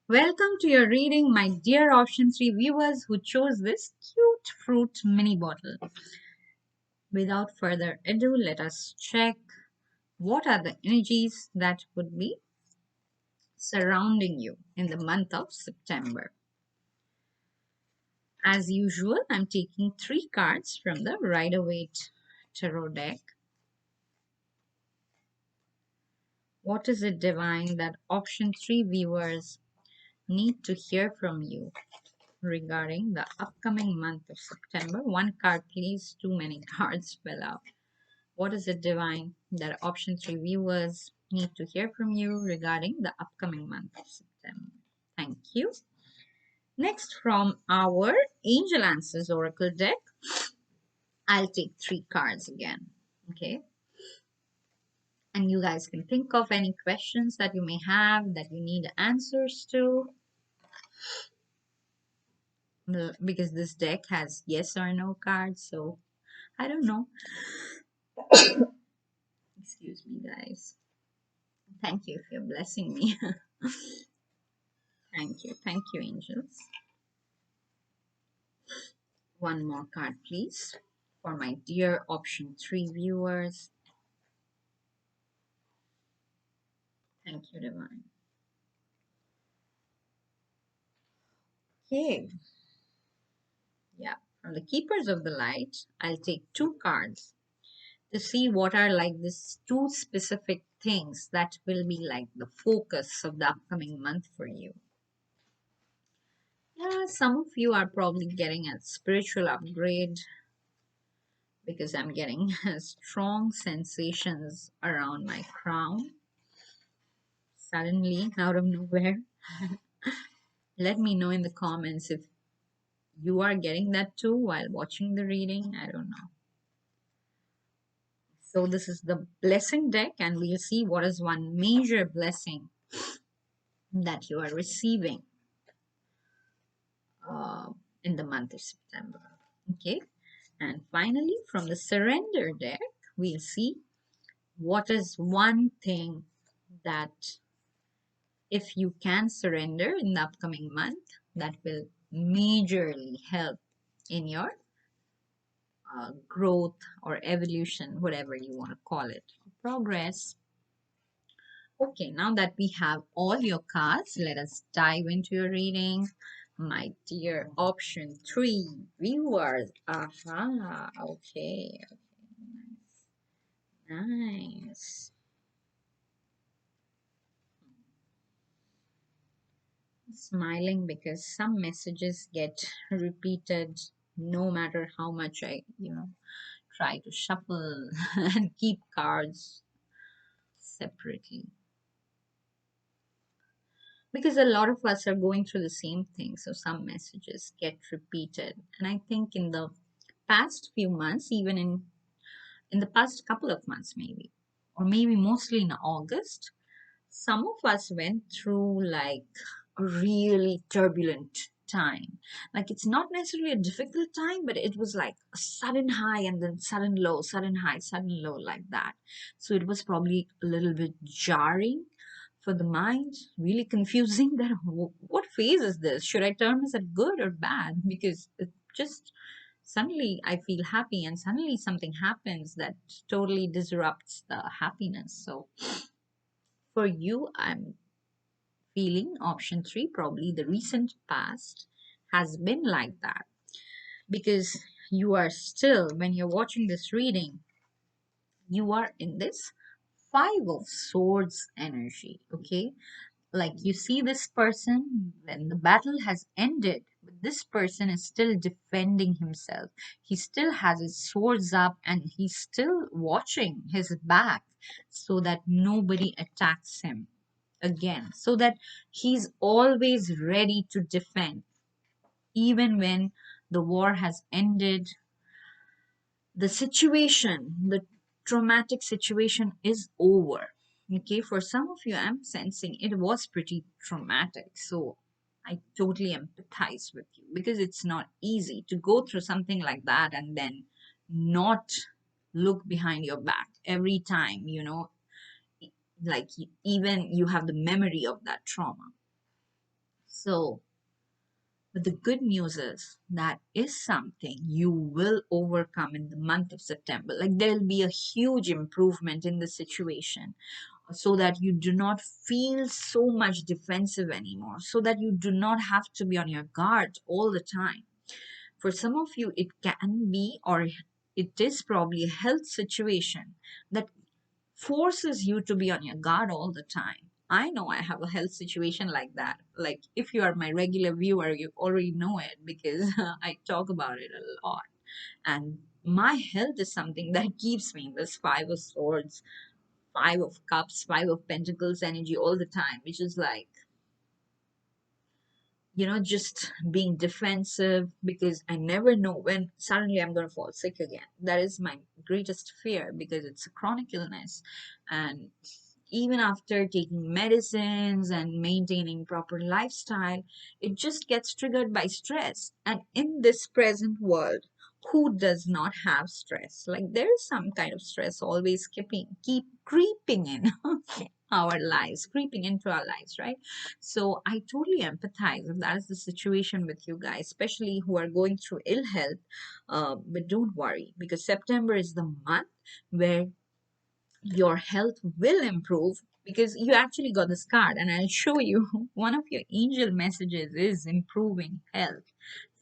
Welcome to your reading, my dear option 3 viewers who chose this cute fruit mini bottle. Without further ado, let us check what are the energies that would be surrounding you in the month of September. As usual, I'm taking 3 cards from the Rider-Waite Tarot deck. What is it, Divine, that option 3 viewers need to hear from you regarding the upcoming month of September? 1 card, please. Too many cards fell out. What is it, Divine, that option 3 viewers need to hear from you regarding the upcoming month of September? Thank you. Next, from our Angel Answers Oracle deck, I'll take 3 cards again. Okay. And you guys can think of any questions that you may have that you need answers to. Because this deck has yes or no cards, so I don't know. Excuse me, guys. Thank you for blessing me. Thank you, angels. 1 more card, please, for my dear option 3 viewers. Thank you, Divine. Okay. Yeah, from the Keepers of the Light, I'll take 2 cards to see what are like these 2 specific things that will be like the focus of the upcoming month for you. Yeah, some of you are probably getting a spiritual upgrade because I'm getting strong sensations around my crown suddenly out of nowhere. Let me know in the comments if you are getting that too while watching the reading. I don't know. So this is the blessing deck, and we'll see what is one major blessing that you are receiving uh, in the month of September. Okay. And finally, from the surrender deck, we'll see what is one thing that if you can surrender in the upcoming month, that will majorly help in your growth or evolution, whatever you want to call it, progress. Okay, now that we have all your cards, let us dive into your reading. My dear option 3 viewers. Aha, okay, nice. Smiling because some messages get repeated no matter how much I, try to shuffle and keep cards separately. Because a lot of us are going through the same thing, so some messages get repeated. And I think in the past few months, even in the past couple of months maybe, or maybe mostly in August, some of us went through like a really turbulent time. Like it's not necessarily a difficult time, but it was like a sudden high and then sudden low, sudden high, sudden low, like that. So it was probably a little bit jarring for the mind, really confusing that what phase is this? Should I term this as good or bad? Because it just suddenly I feel happy and suddenly something happens that totally disrupts the happiness. So for you, I'm feeling option three, probably the recent past has been like that, because you are still, when you're watching this reading, you are in this five of swords energy. Okay, like you see this person when the battle has ended, but this person is still defending himself. He still has his swords up and he's still watching his back so that nobody attacks him again, so that he's always ready to defend even when the war has ended, the situation, the traumatic situation is over. Okay, for some of you, I'm sensing it was pretty traumatic. So I totally empathize with you because it's not easy to go through something like that and then not look behind your back every time, like even you have the memory of that trauma. So but the good news is that is something you will overcome in the month of September. Like there'll be a huge improvement in the situation so that you do not feel so much defensive anymore, so that you do not have to be on your guard all the time. For some of you, it can be, or it is probably a health situation that forces you to be on your guard all the time. I know I have a health situation like that. Like, if you are my regular viewer, you already know it because I talk about it a lot. And my health is something that keeps me in this Five of Swords, Five of Cups, Five of Pentacles energy all the time, which is like, just being defensive because I never know when suddenly I'm going to fall sick again. That is my greatest fear because it's a chronic illness. And even after taking medicines and maintaining proper lifestyle, it just gets triggered by stress. And in this present world, who does not have stress? Like there is some kind of stress always keep creeping in our lives, creeping into our lives, right? So I totally empathize if that is the situation with you guys, especially who are going through ill health. But don't worry, because September is the month where your health will improve because you actually got this card, and I'll show you one of your angel messages is improving health.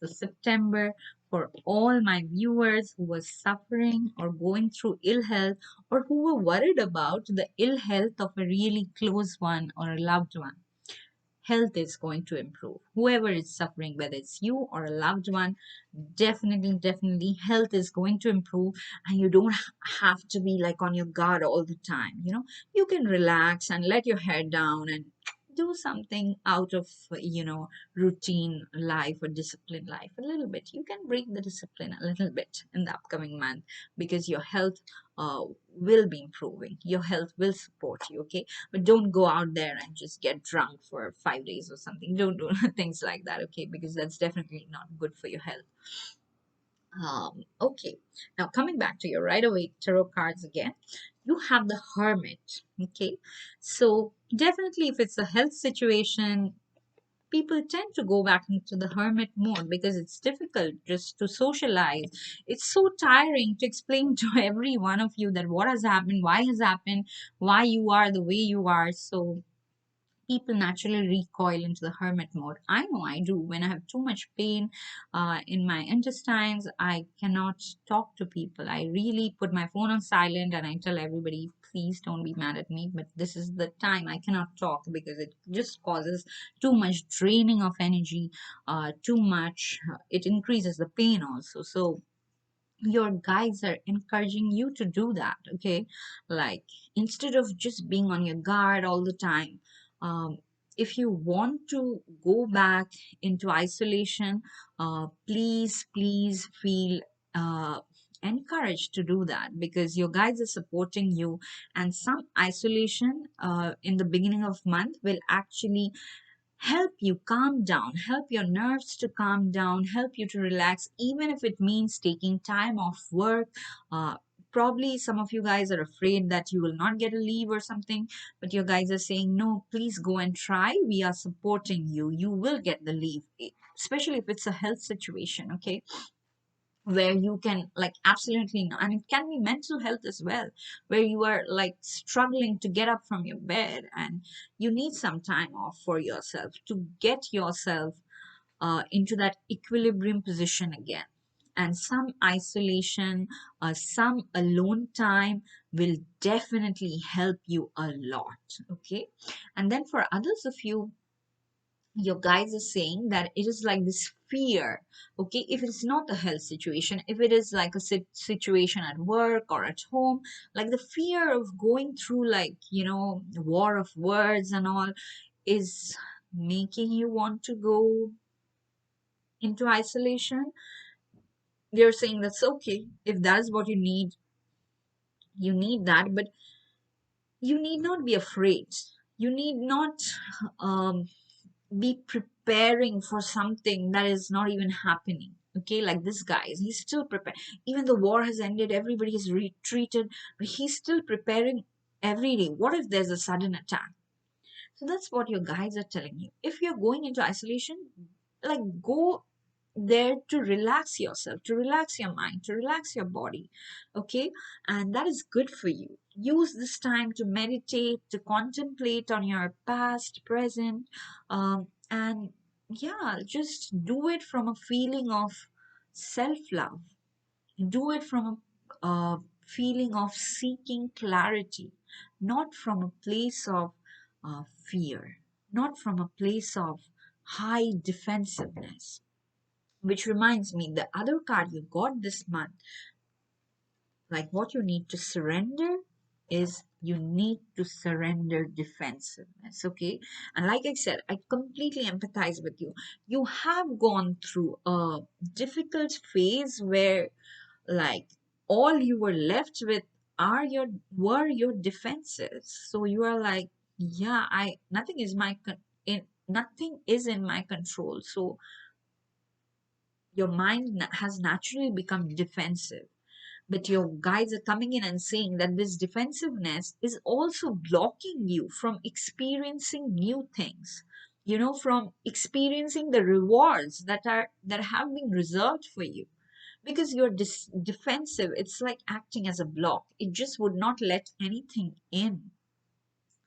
So September, for all my viewers who were suffering or going through ill health or who were worried about the ill health of a really close one or a loved one, health is going to improve. Whoever is suffering, whether it's you or a loved one, definitely health is going to improve. And you don't have to be like on your guard all the time. You can relax and let your hair down and do something out of routine life or disciplined life a little bit. You can break the discipline a little bit in the upcoming month because your health uh, will be improving. Your health will support you. Okay, but don't go out there and just get drunk for 5 days or something. Don't do things like that, okay? Because that's definitely not good for your health. Okay, now coming back to your Rider Waite tarot cards again, you have the Hermit. Okay, so definitely if it's a health situation, people tend to go back into the hermit mode because it's difficult just to socialize. It's so tiring to explain to every one of you that what has happened, why you are the way you are. So people naturally recoil into the hermit mode. I know I do. When I have too much pain in my intestines, I cannot talk to people. I really put my phone on silent and I tell everybody, please don't be mad at me, but this is the time I cannot talk because it just causes too much draining of energy, too much. It increases the pain also. So your guides are encouraging you to do that, okay? Like instead of just being on your guard all the time, um, if you want to go back into isolation, please feel encouraged to do that because your guides are supporting you, and some isolation in the beginning of month will actually help you calm down, help your nerves to calm down, help you to relax, even if it means taking time off work, uh, probably some of you guys are afraid that you will not get a leave or something, but your guys are saying, no, please go and try. We are supporting you. You will get the leave, especially if it's a health situation, okay? Where you can like absolutely not, and it can be mental health as well, where you are like struggling to get up from your bed and you need some time off for yourself to get yourself into that equilibrium position again. And some isolation, some alone time will definitely help you a lot, okay? And then for others of you, your guides are saying that it is like this fear, okay? If it's not a health situation, if it is like a situation at work or at home, like the fear of going through, like, war of words and all, is making you want to go into isolation. They're saying that's okay. If that is what you need that, but you need not be afraid. You need not um, be preparing for something that is not even happening. Okay, like this guy, he's still prepared. Even the war has ended, everybody has retreated, but he's still preparing every day. What if there's a sudden attack? So that's what your guides are telling you. If you're going into isolation, like go there to relax yourself, to relax your mind, to relax your body. Okay. And that is good for you. Use this time to meditate, to contemplate on your past, present, and yeah, just do it from a feeling of self love. Do it from a feeling of seeking clarity, not from a place of fear, not from a place of high defensiveness. Which reminds me, the other card you got this month, like what you need to surrender is you need to surrender defensiveness, okay? And like I said, I completely empathize with you. You have gone through a difficult phase where like all you were left with were your defenses. So you are like, yeah, I nothing is nothing is in my control. So your mind has naturally become defensive, but your guides are coming in and saying that this defensiveness is also blocking you from experiencing new things, from experiencing the rewards that have been reserved for you, because you're defensive. It's like acting as a block. It just would not let anything in.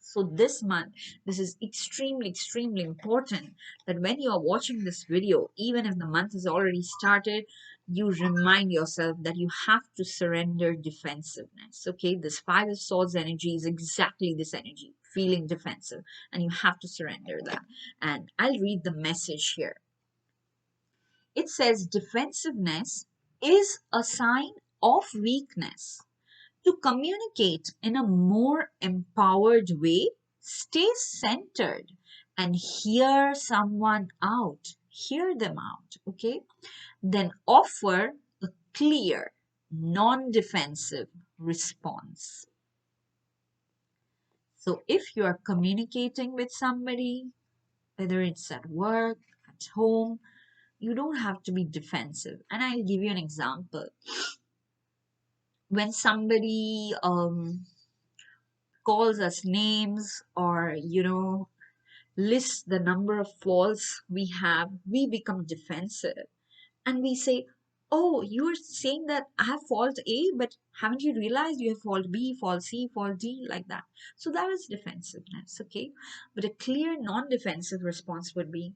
So this month, this is extremely, extremely important that when you are watching this video, even if the month has already started, you remind yourself that you have to surrender defensiveness. Okay, this Five of Swords energy is exactly this energy, feeling defensive, and you have to surrender that. And I'll read the message here. It says defensiveness is a sign of weakness. To communicate in a more empowered way, stay centered and hear someone out. Hear them out, okay? Then offer a clear, non defensive response. So if you are communicating with somebody, whether it's at work, at home, you don't have to be defensive. And I'll give you an example. When somebody calls us names, or lists the number of faults we have, we become defensive and we say, oh, you're saying that I have fault A, but haven't you realized you have fault B, fault C, fault D, like that? So that is defensiveness, okay? But a clear non-defensive response would be,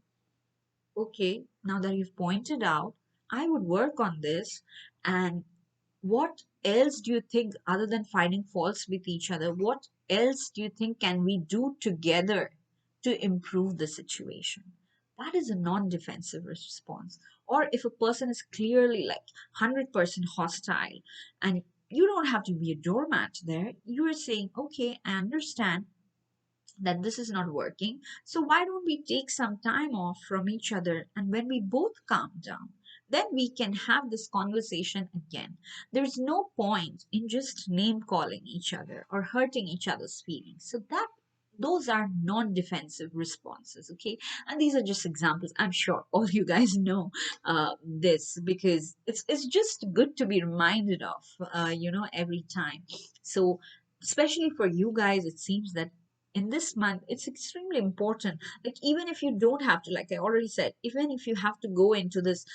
okay, now that you've pointed out, I would work on this. And what else do you think, other than finding faults with each other, what else do you think can we do together to improve the situation? That is a non-defensive response. Or if a person is clearly like 100% hostile, and you don't have to be a doormat there, you are saying, okay, I understand that this is not working. So why don't we take some time off from each other, and when we both calm down, then we can have this conversation again. There's no point in just name calling each other or hurting each other's feelings. So Those are non-defensive responses, okay? And these are just examples. I'm sure all you guys know this, because it's just good to be reminded of, every time. So especially for you guys, it seems that in this month it's extremely important. Like, even if you don't have to, like I already said, even if you have to go into this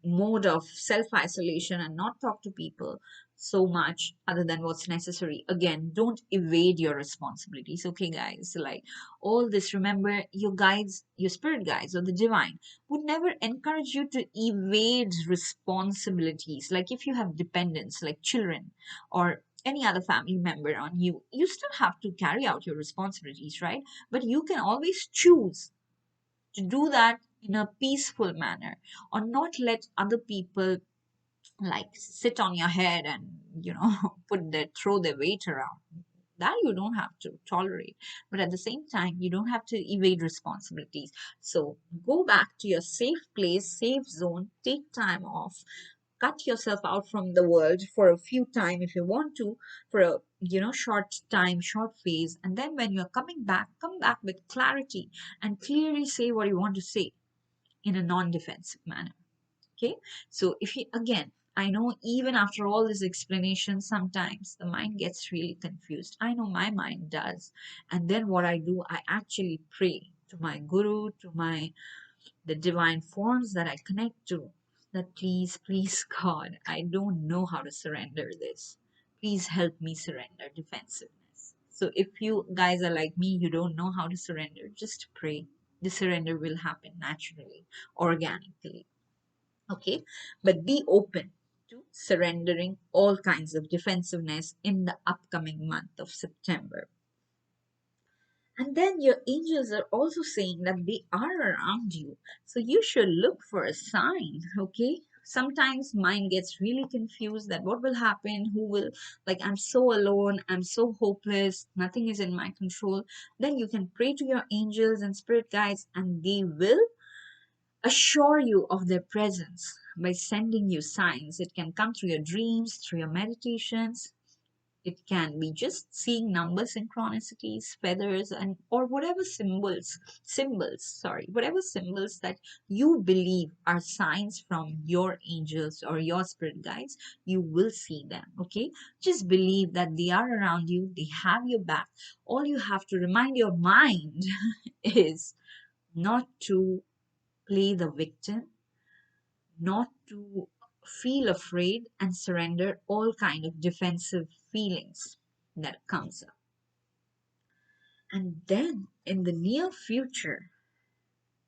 mode of self-isolation and not talk to people so much other than what's necessary, again, don't evade your responsibilities, okay guys? Like, all this, remember, your guides, your spirit guides or the divine would never encourage you to evade responsibilities. Like, if you have dependents like children or any other family member on you, you still have to carry out your responsibilities, right? But you can always choose to do that in a peaceful manner, or not let other people like sit on your head and throw their weight around. That you don't have to tolerate, but at the same time you don't have to evade responsibilities. So go back to your safe place, safe zone, take time off, cut yourself out from the world for a few time if you want to, for a short time, short phase, and then when you're coming back, come back with clarity and clearly say what you want to say in a non-defensive manner. Okay, so if you, again, I know even after all this explanation, sometimes the mind gets really confused. I know my mind does. And then what I do, I actually pray to my guru, to my the divine forms that I connect to, that please, please, God, I don't know how to surrender this. Please help me surrender defensiveness. So if you guys are like me, you don't know how to surrender, just pray. The surrender will happen naturally, organically. Okay, but be open to surrendering all kinds of defensiveness in the upcoming month of September. And then your angels are also saying that they are around you, so you should look for a sign. Okay, sometimes mind gets really confused that what will happen, who will, like, I'm so alone, I'm so hopeless, nothing is in my control. Then you can pray to your angels and spirit guides, and they will assure you of their presence by sending you signs. It can come through your dreams, through your meditations. It can be just seeing number synchronicities, feathers, and or whatever whatever symbols that you believe are signs from your angels or your spirit guides, you will see them. Okay, just believe that they are around you, they have your back. All you have to remind your mind is not to play the victim, not to feel afraid and surrender all kind of defensive feelings that comes up. And then in the near future,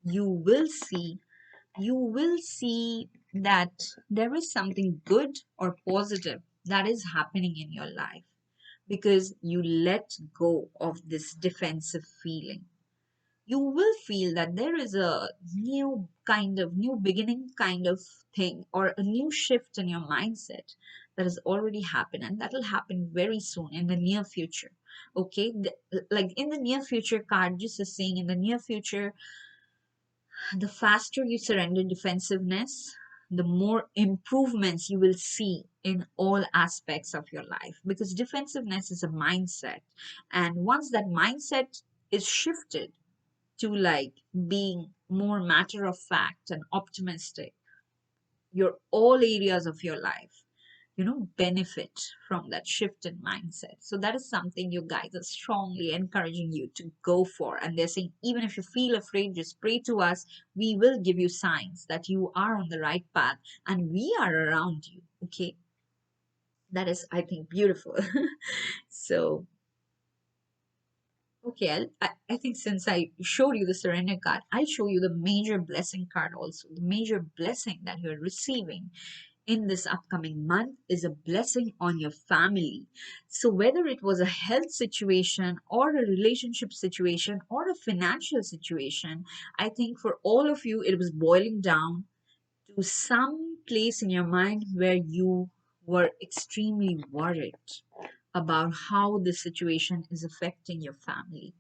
you will see you will see that there is something good or positive that is happening in your life, because you let go of this defensive feeling. You will feel that there is a new beginning kind of thing, or a new shift in your mindset that has already happened, and that will happen very soon in the near future. Okay, like in the near future card just is saying, in the near future, the faster you surrender defensiveness, the more improvements you will see in all aspects of your life, because defensiveness is a mindset. And once that mindset is shifted to like being more matter of fact and optimistic, your all areas of your life benefit from that shift in mindset. So that is something your guides are strongly encouraging you to go for, and they're saying, even if you feel afraid, just pray to us. We will give you signs that you are on the right path, and we are around you. Okay, that is, I think, beautiful. So okay, I think since I showed you the surrender card, I'll show you the major blessing card also. The major blessing that you're receiving in this upcoming month is a blessing on your family. So whether it was a health situation or a relationship situation or a financial situation, I think for all of you, it was boiling down to some place in your mind where you were extremely worried about how the situation is affecting your family.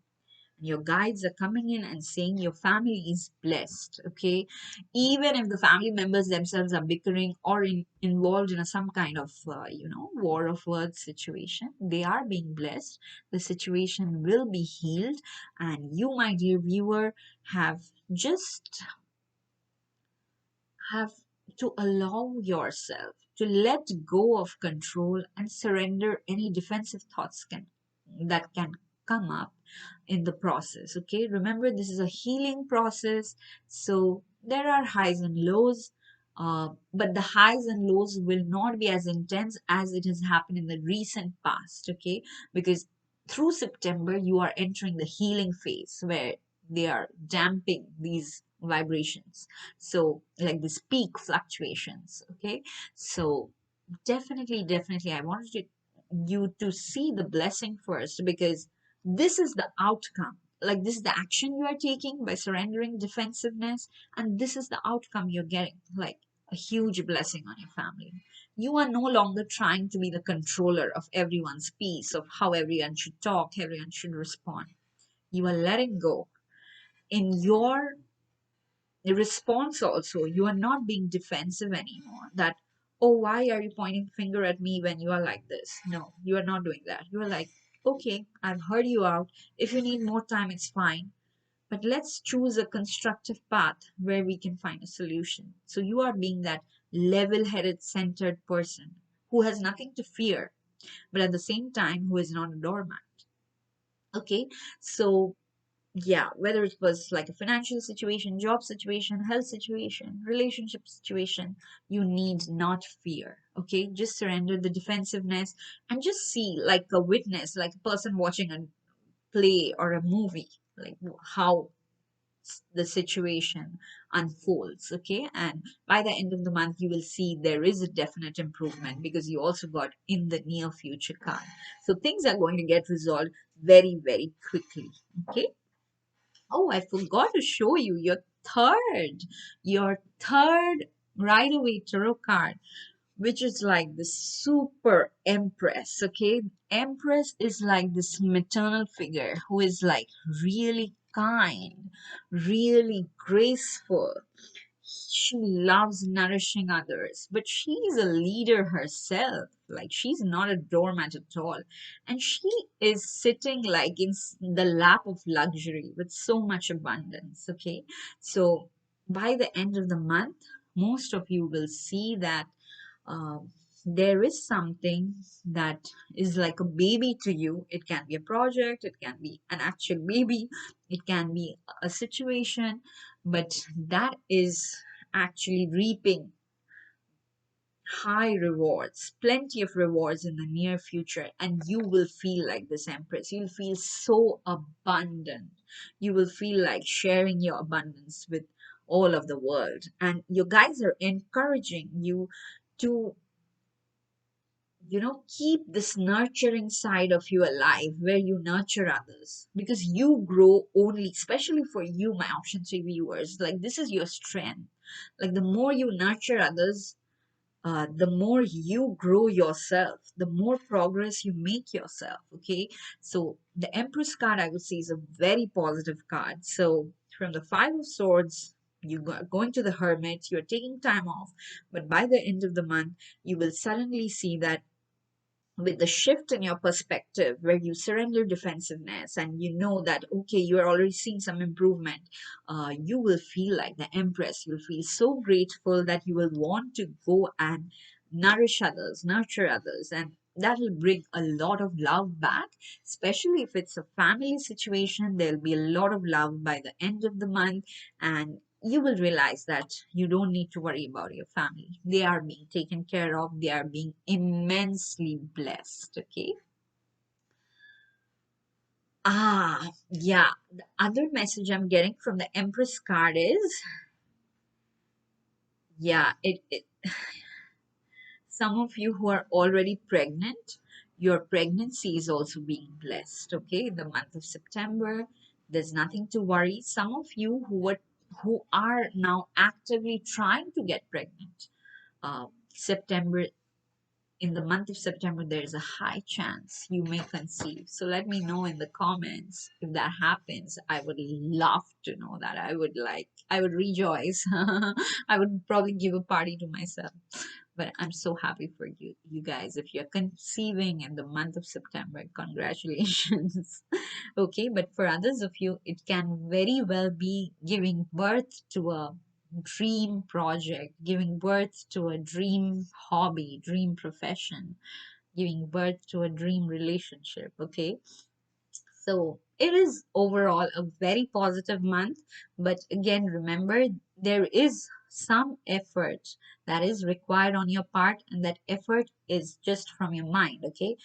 Your guides are coming in and saying your family is blessed. Okay, even if the family members themselves are bickering or involved in some kind of war of words situation, they are being blessed. The situation will be healed, and you, my dear viewer, have just have to allow yourself to let go of control and surrender any defensive thoughts that can come up in the process. Okay, remember, this is a healing process, so there are highs and lows, but the highs and lows will not be as intense as it has happened in the recent past. Okay, because through September you are entering the healing phase where they are damping these vibrations, so like these peak fluctuations. Okay, so definitely I wanted you to see the blessing first, because this is the outcome. Like, this is the action you are taking by surrendering defensiveness, and this is the outcome you're getting, like a huge blessing on your family. You are no longer trying to be the controller of everyone's peace, of how everyone should talk, everyone should respond. You are letting go. In your response also, you are not being defensive anymore, that, oh, why are you pointing finger at me when you are like this? No, you are not doing that. You are like, okay, I've heard you out. If you need more time, it's fine, but let's choose a constructive path where we can find a solution. So you are being that level-headed, centered person who has nothing to fear, but at the same time who is not a doormat. Okay, so yeah, whether it was like a financial situation, job situation, health situation, relationship situation, you need not fear. Okay, just surrender the defensiveness and just see, like a witness, like a person watching a play or a movie, like how the situation unfolds. Okay, and by the end of the month you will see there is a definite improvement, because you also got in the near future card, so things are going to get resolved very, very quickly. Okay. Oh, I forgot to show you your third right away tarot card, which is like the super empress. Okay, empress is like this maternal figure who is like really kind, really graceful. She loves nourishing others, but she's a leader herself. Like, she's not a doormat at all. And she is sitting like in the lap of luxury with so much abundance. Okay. So by the end of the month, most of you will see that um, there is something that is like a baby to you. It can be a project, it can be an actual baby, it can be a situation, but that is actually reaping high rewards, plenty of rewards in the near future, and you will feel like this empress. You'll feel so abundant. You will feel like sharing your abundance with all of the world, and your guides are encouraging you to keep this nurturing side of you alive, where you nurture others, because you grow only, especially for you, my option 3 viewers, like this is your strength. Like, the more you nurture others, the more you grow yourself, the more progress you make yourself. Okay, so the Empress card, I would say, is a very positive card. So from the Five of Swords, you are going to the Hermit, you're taking time off, but by the end of the month you will suddenly see that, with the shift in your perspective, where you surrender defensiveness and you know that, okay, you are already seeing some improvement, you will feel like the empress. You'll feel so grateful that you will want to go and nourish others, nurture others, and that will bring a lot of love back. Especially if it's a family situation, there'll be a lot of love by the end of the month, and you will realize that you don't need to worry about your family. They are being taken care of, they are being immensely blessed. Okay. Yeah. The other message I'm getting from the Empress card is, yeah, it some of you who are already pregnant, your pregnancy is also being blessed. Okay, the month of September, there's nothing to worry. Some of you who are now actively trying to get pregnant, September in the month of September, there's a high chance you may conceive. So let me know in the comments if that happens. I would love to know that. I would rejoice. I would probably give a party to myself. But I'm so happy for you guys. If you're conceiving in the month of September, congratulations. Okay, but for others of you, it can very well be giving birth to a dream project, giving birth to a dream hobby, dream profession, giving birth to a dream relationship. Okay, so it is overall a very positive month, but again, remember there is some effort that is required on your part, and that effort is just from your mind. Okay,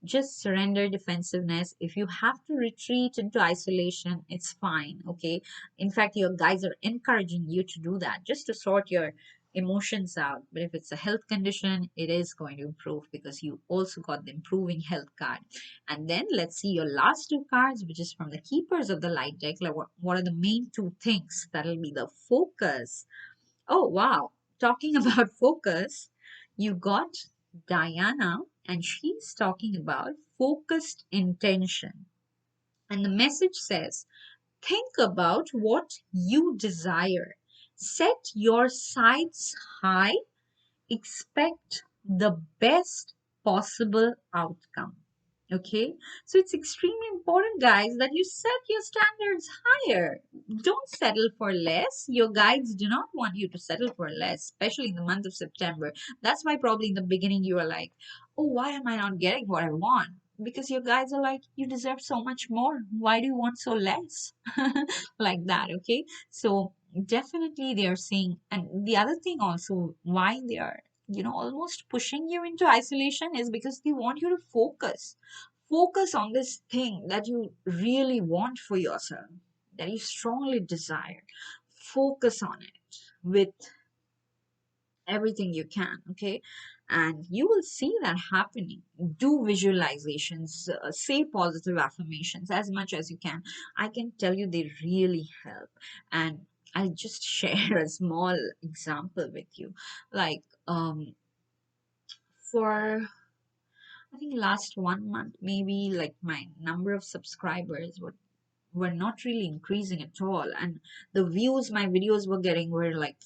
just surrender defensiveness. If you have to retreat into isolation, it's fine. Okay, in fact, your guides are encouraging you to do that just to sort your emotions out. But if it's a health condition, it is going to improve because you also got the improving health card. And then let's see your last two cards, which is from the keepers of the light deck. Like what are the main two things? That'll be the focus. Oh, wow. Talking about focus, you got Diana, and she's talking about focused intention. And the message says, think about what you desire. Set your sights high. Expect the best possible outcome. Okay, so it's extremely important, guys, that you set your standards higher. Don't settle for less. Your guides do not want you to settle for less, especially in the month of September. That's why probably in the beginning you are like, oh, why am I not getting what I want? Because your guides are like, you deserve so much more. Why do you want so less? Like that. Okay, so definitely they are saying, and the other thing also why they are, almost pushing you into isolation is because they want you to focus on this thing that you really want for yourself, that you strongly desire. Focus on it with everything you can. Okay, and you will see that happening. Do visualizations, say positive affirmations as much as you can. I can tell you they really help. And I'll just share a small example with you. Like, for I think last 1 month, maybe, like, my number of subscribers were not really increasing at all, and the views my videos were getting were like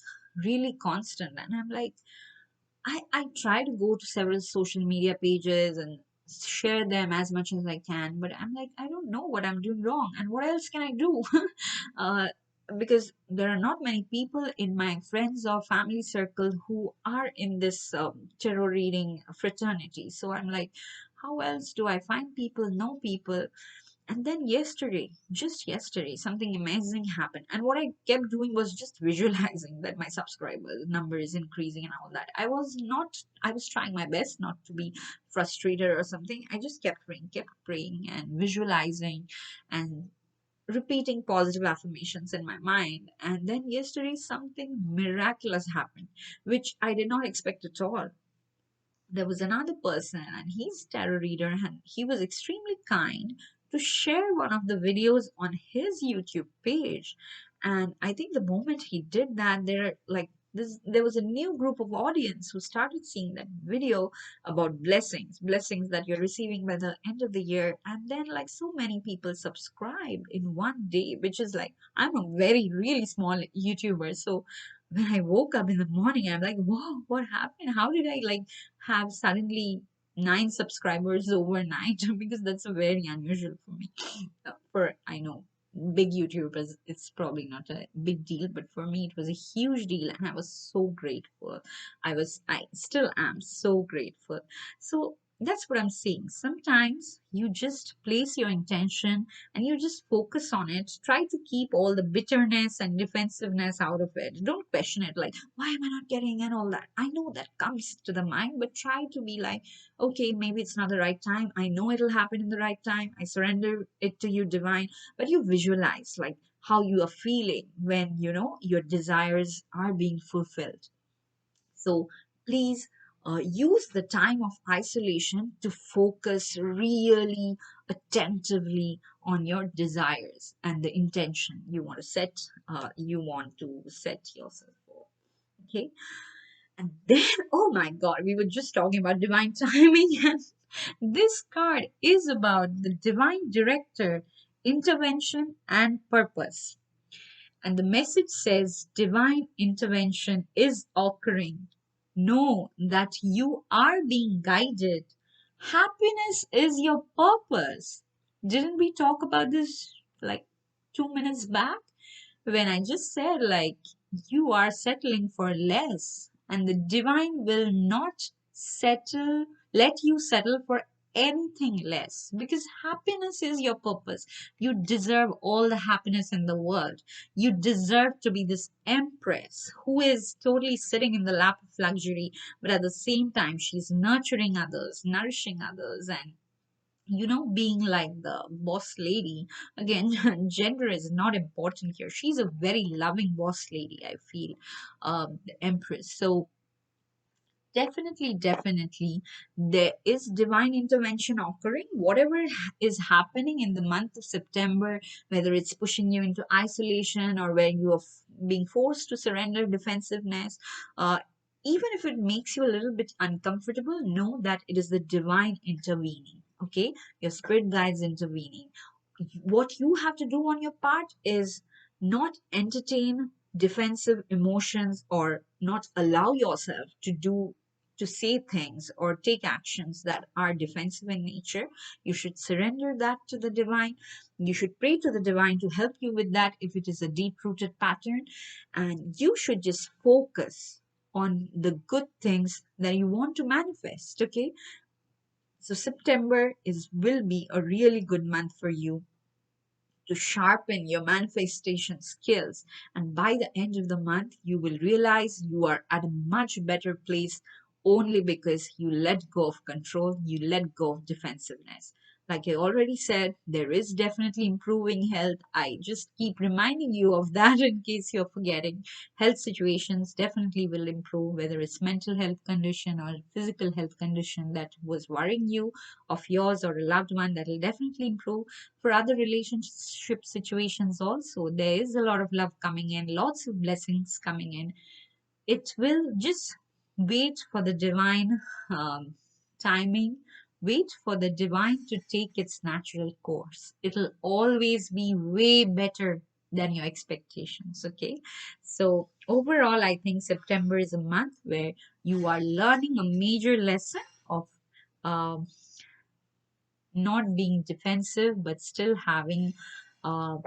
really constant. And I'm like, I try to go to several social media pages and share them as much as I can, but I'm like, I don't know what I'm doing wrong and what else can I do? uh, because there are not many people in my friends or family circle who are in this tarot reading fraternity. So I'm like, how else do I find people, know people? And then yesterday, just yesterday, something amazing happened. And what I kept doing was just visualizing that my subscriber number is increasing and all that. I was trying my best not to be frustrated or something. I just kept praying and visualizing and repeating positive affirmations in my mind. And then yesterday, something miraculous happened, which I did not expect at all. There was another person, and he's a tarot reader, and he was extremely kind to share one of the videos on his YouTube page. And I think the moment he did that, there was a new group of audience who started seeing that video about blessings that you're receiving by the end of the year. And then, like, so many people subscribed in one day, which is like, I'm a very really small YouTuber. So when I woke up in the morning, I'm like, whoa, what happened? How did I, like, have suddenly 9 subscribers overnight? Because that's very unusual for me. For, I know, big YouTubers, it's probably not a big deal, but for me, it was a huge deal, and I was so grateful. I still am so grateful. So that's what I'm saying. Sometimes you just place your intention and you just focus on it. Try to keep all the bitterness and defensiveness out of it. Don't question it like, why am I not getting, and all that. I know that comes to the mind, but try to be like, okay, maybe it's not the right time. I know it'll happen in the right time. I surrender it to you, divine. But you visualize, like, how you are feeling when your desires are being fulfilled. So please, use the time of isolation to focus really attentively on your desires and the intention you want to set yourself for. Okay, Then, oh my God, we were just talking about divine timing, and this card is about the divine director, intervention, and purpose. And the message says divine intervention is occurring. Know that you are being guided. Happiness is your purpose. Didn't we talk about this like 2 minutes back? When I just said, like, you are settling for less, and the divine will not let you settle for anything less, because happiness is your purpose. You deserve all the happiness in the world. You deserve to be this empress who is totally sitting in the lap of luxury, but at the same time, she's nurturing others, nourishing others, and being like the boss lady. Again, gender is not important here. She's a very loving boss lady, I feel, the empress. So definitely, definitely, there is divine intervention occurring. Whatever is happening in the month of September, whether it's pushing you into isolation or where you are being forced to surrender defensiveness, uh, even if it makes you a little bit uncomfortable, know that it is the divine intervening. Okay, your spirit guides intervening. What you have to do on your part is not entertain defensive emotions, or not allow yourself to say things or take actions that are defensive in nature. You should surrender that to the divine. You should pray to the divine to help you with that if it is a deep rooted pattern. And you should just focus on the good things that you want to manifest. Okay. So September will be a really good month for you to sharpen your manifestation skills. And by the end of the month, you will realize you are at a much better place only because you let go of control, you let go of defensiveness. Like I already said, there is definitely improving health. I just keep reminding you of that in case you're forgetting. Health situations definitely will improve, whether it's mental health condition or physical health condition that was worrying you of yours or a loved one, that will definitely improve. For other relationship situations also, there is a lot of love coming in, lots of blessings coming in. It will just wait for the divine um, timing. Wait for the divine to take its natural course. It'll always be way better than your expectations. Okay, so overall, I think September is a month where you are learning a major lesson of um, not being defensive, but still having uh,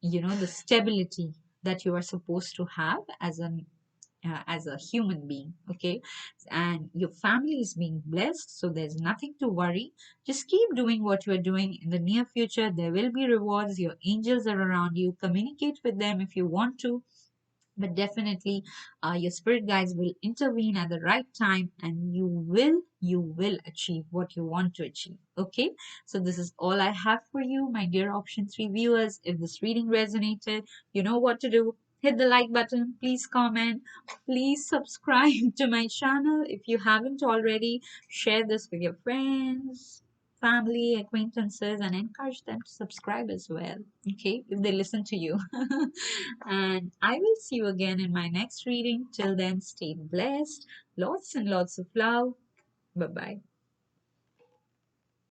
the stability that you are supposed to have as a human being. Okay, and your family is being blessed, so there's nothing to worry. Just keep doing what you are doing. In the near future, there will be rewards. Your angels are around you. Communicate with them if you want to, but definitely your spirit guides will intervene at the right time, and you will achieve what you want to achieve. Okay, so this is all I have for you, my dear option 3 viewers. If this reading resonated, you know what to do. Hit the like button, please comment, please subscribe to my channel if you haven't already. Share this with your friends, family, acquaintances, and encourage them to subscribe as well. Okay, if they listen to you. And I will see you again in my next reading. Till then, stay blessed. Lots and lots of love. Bye bye.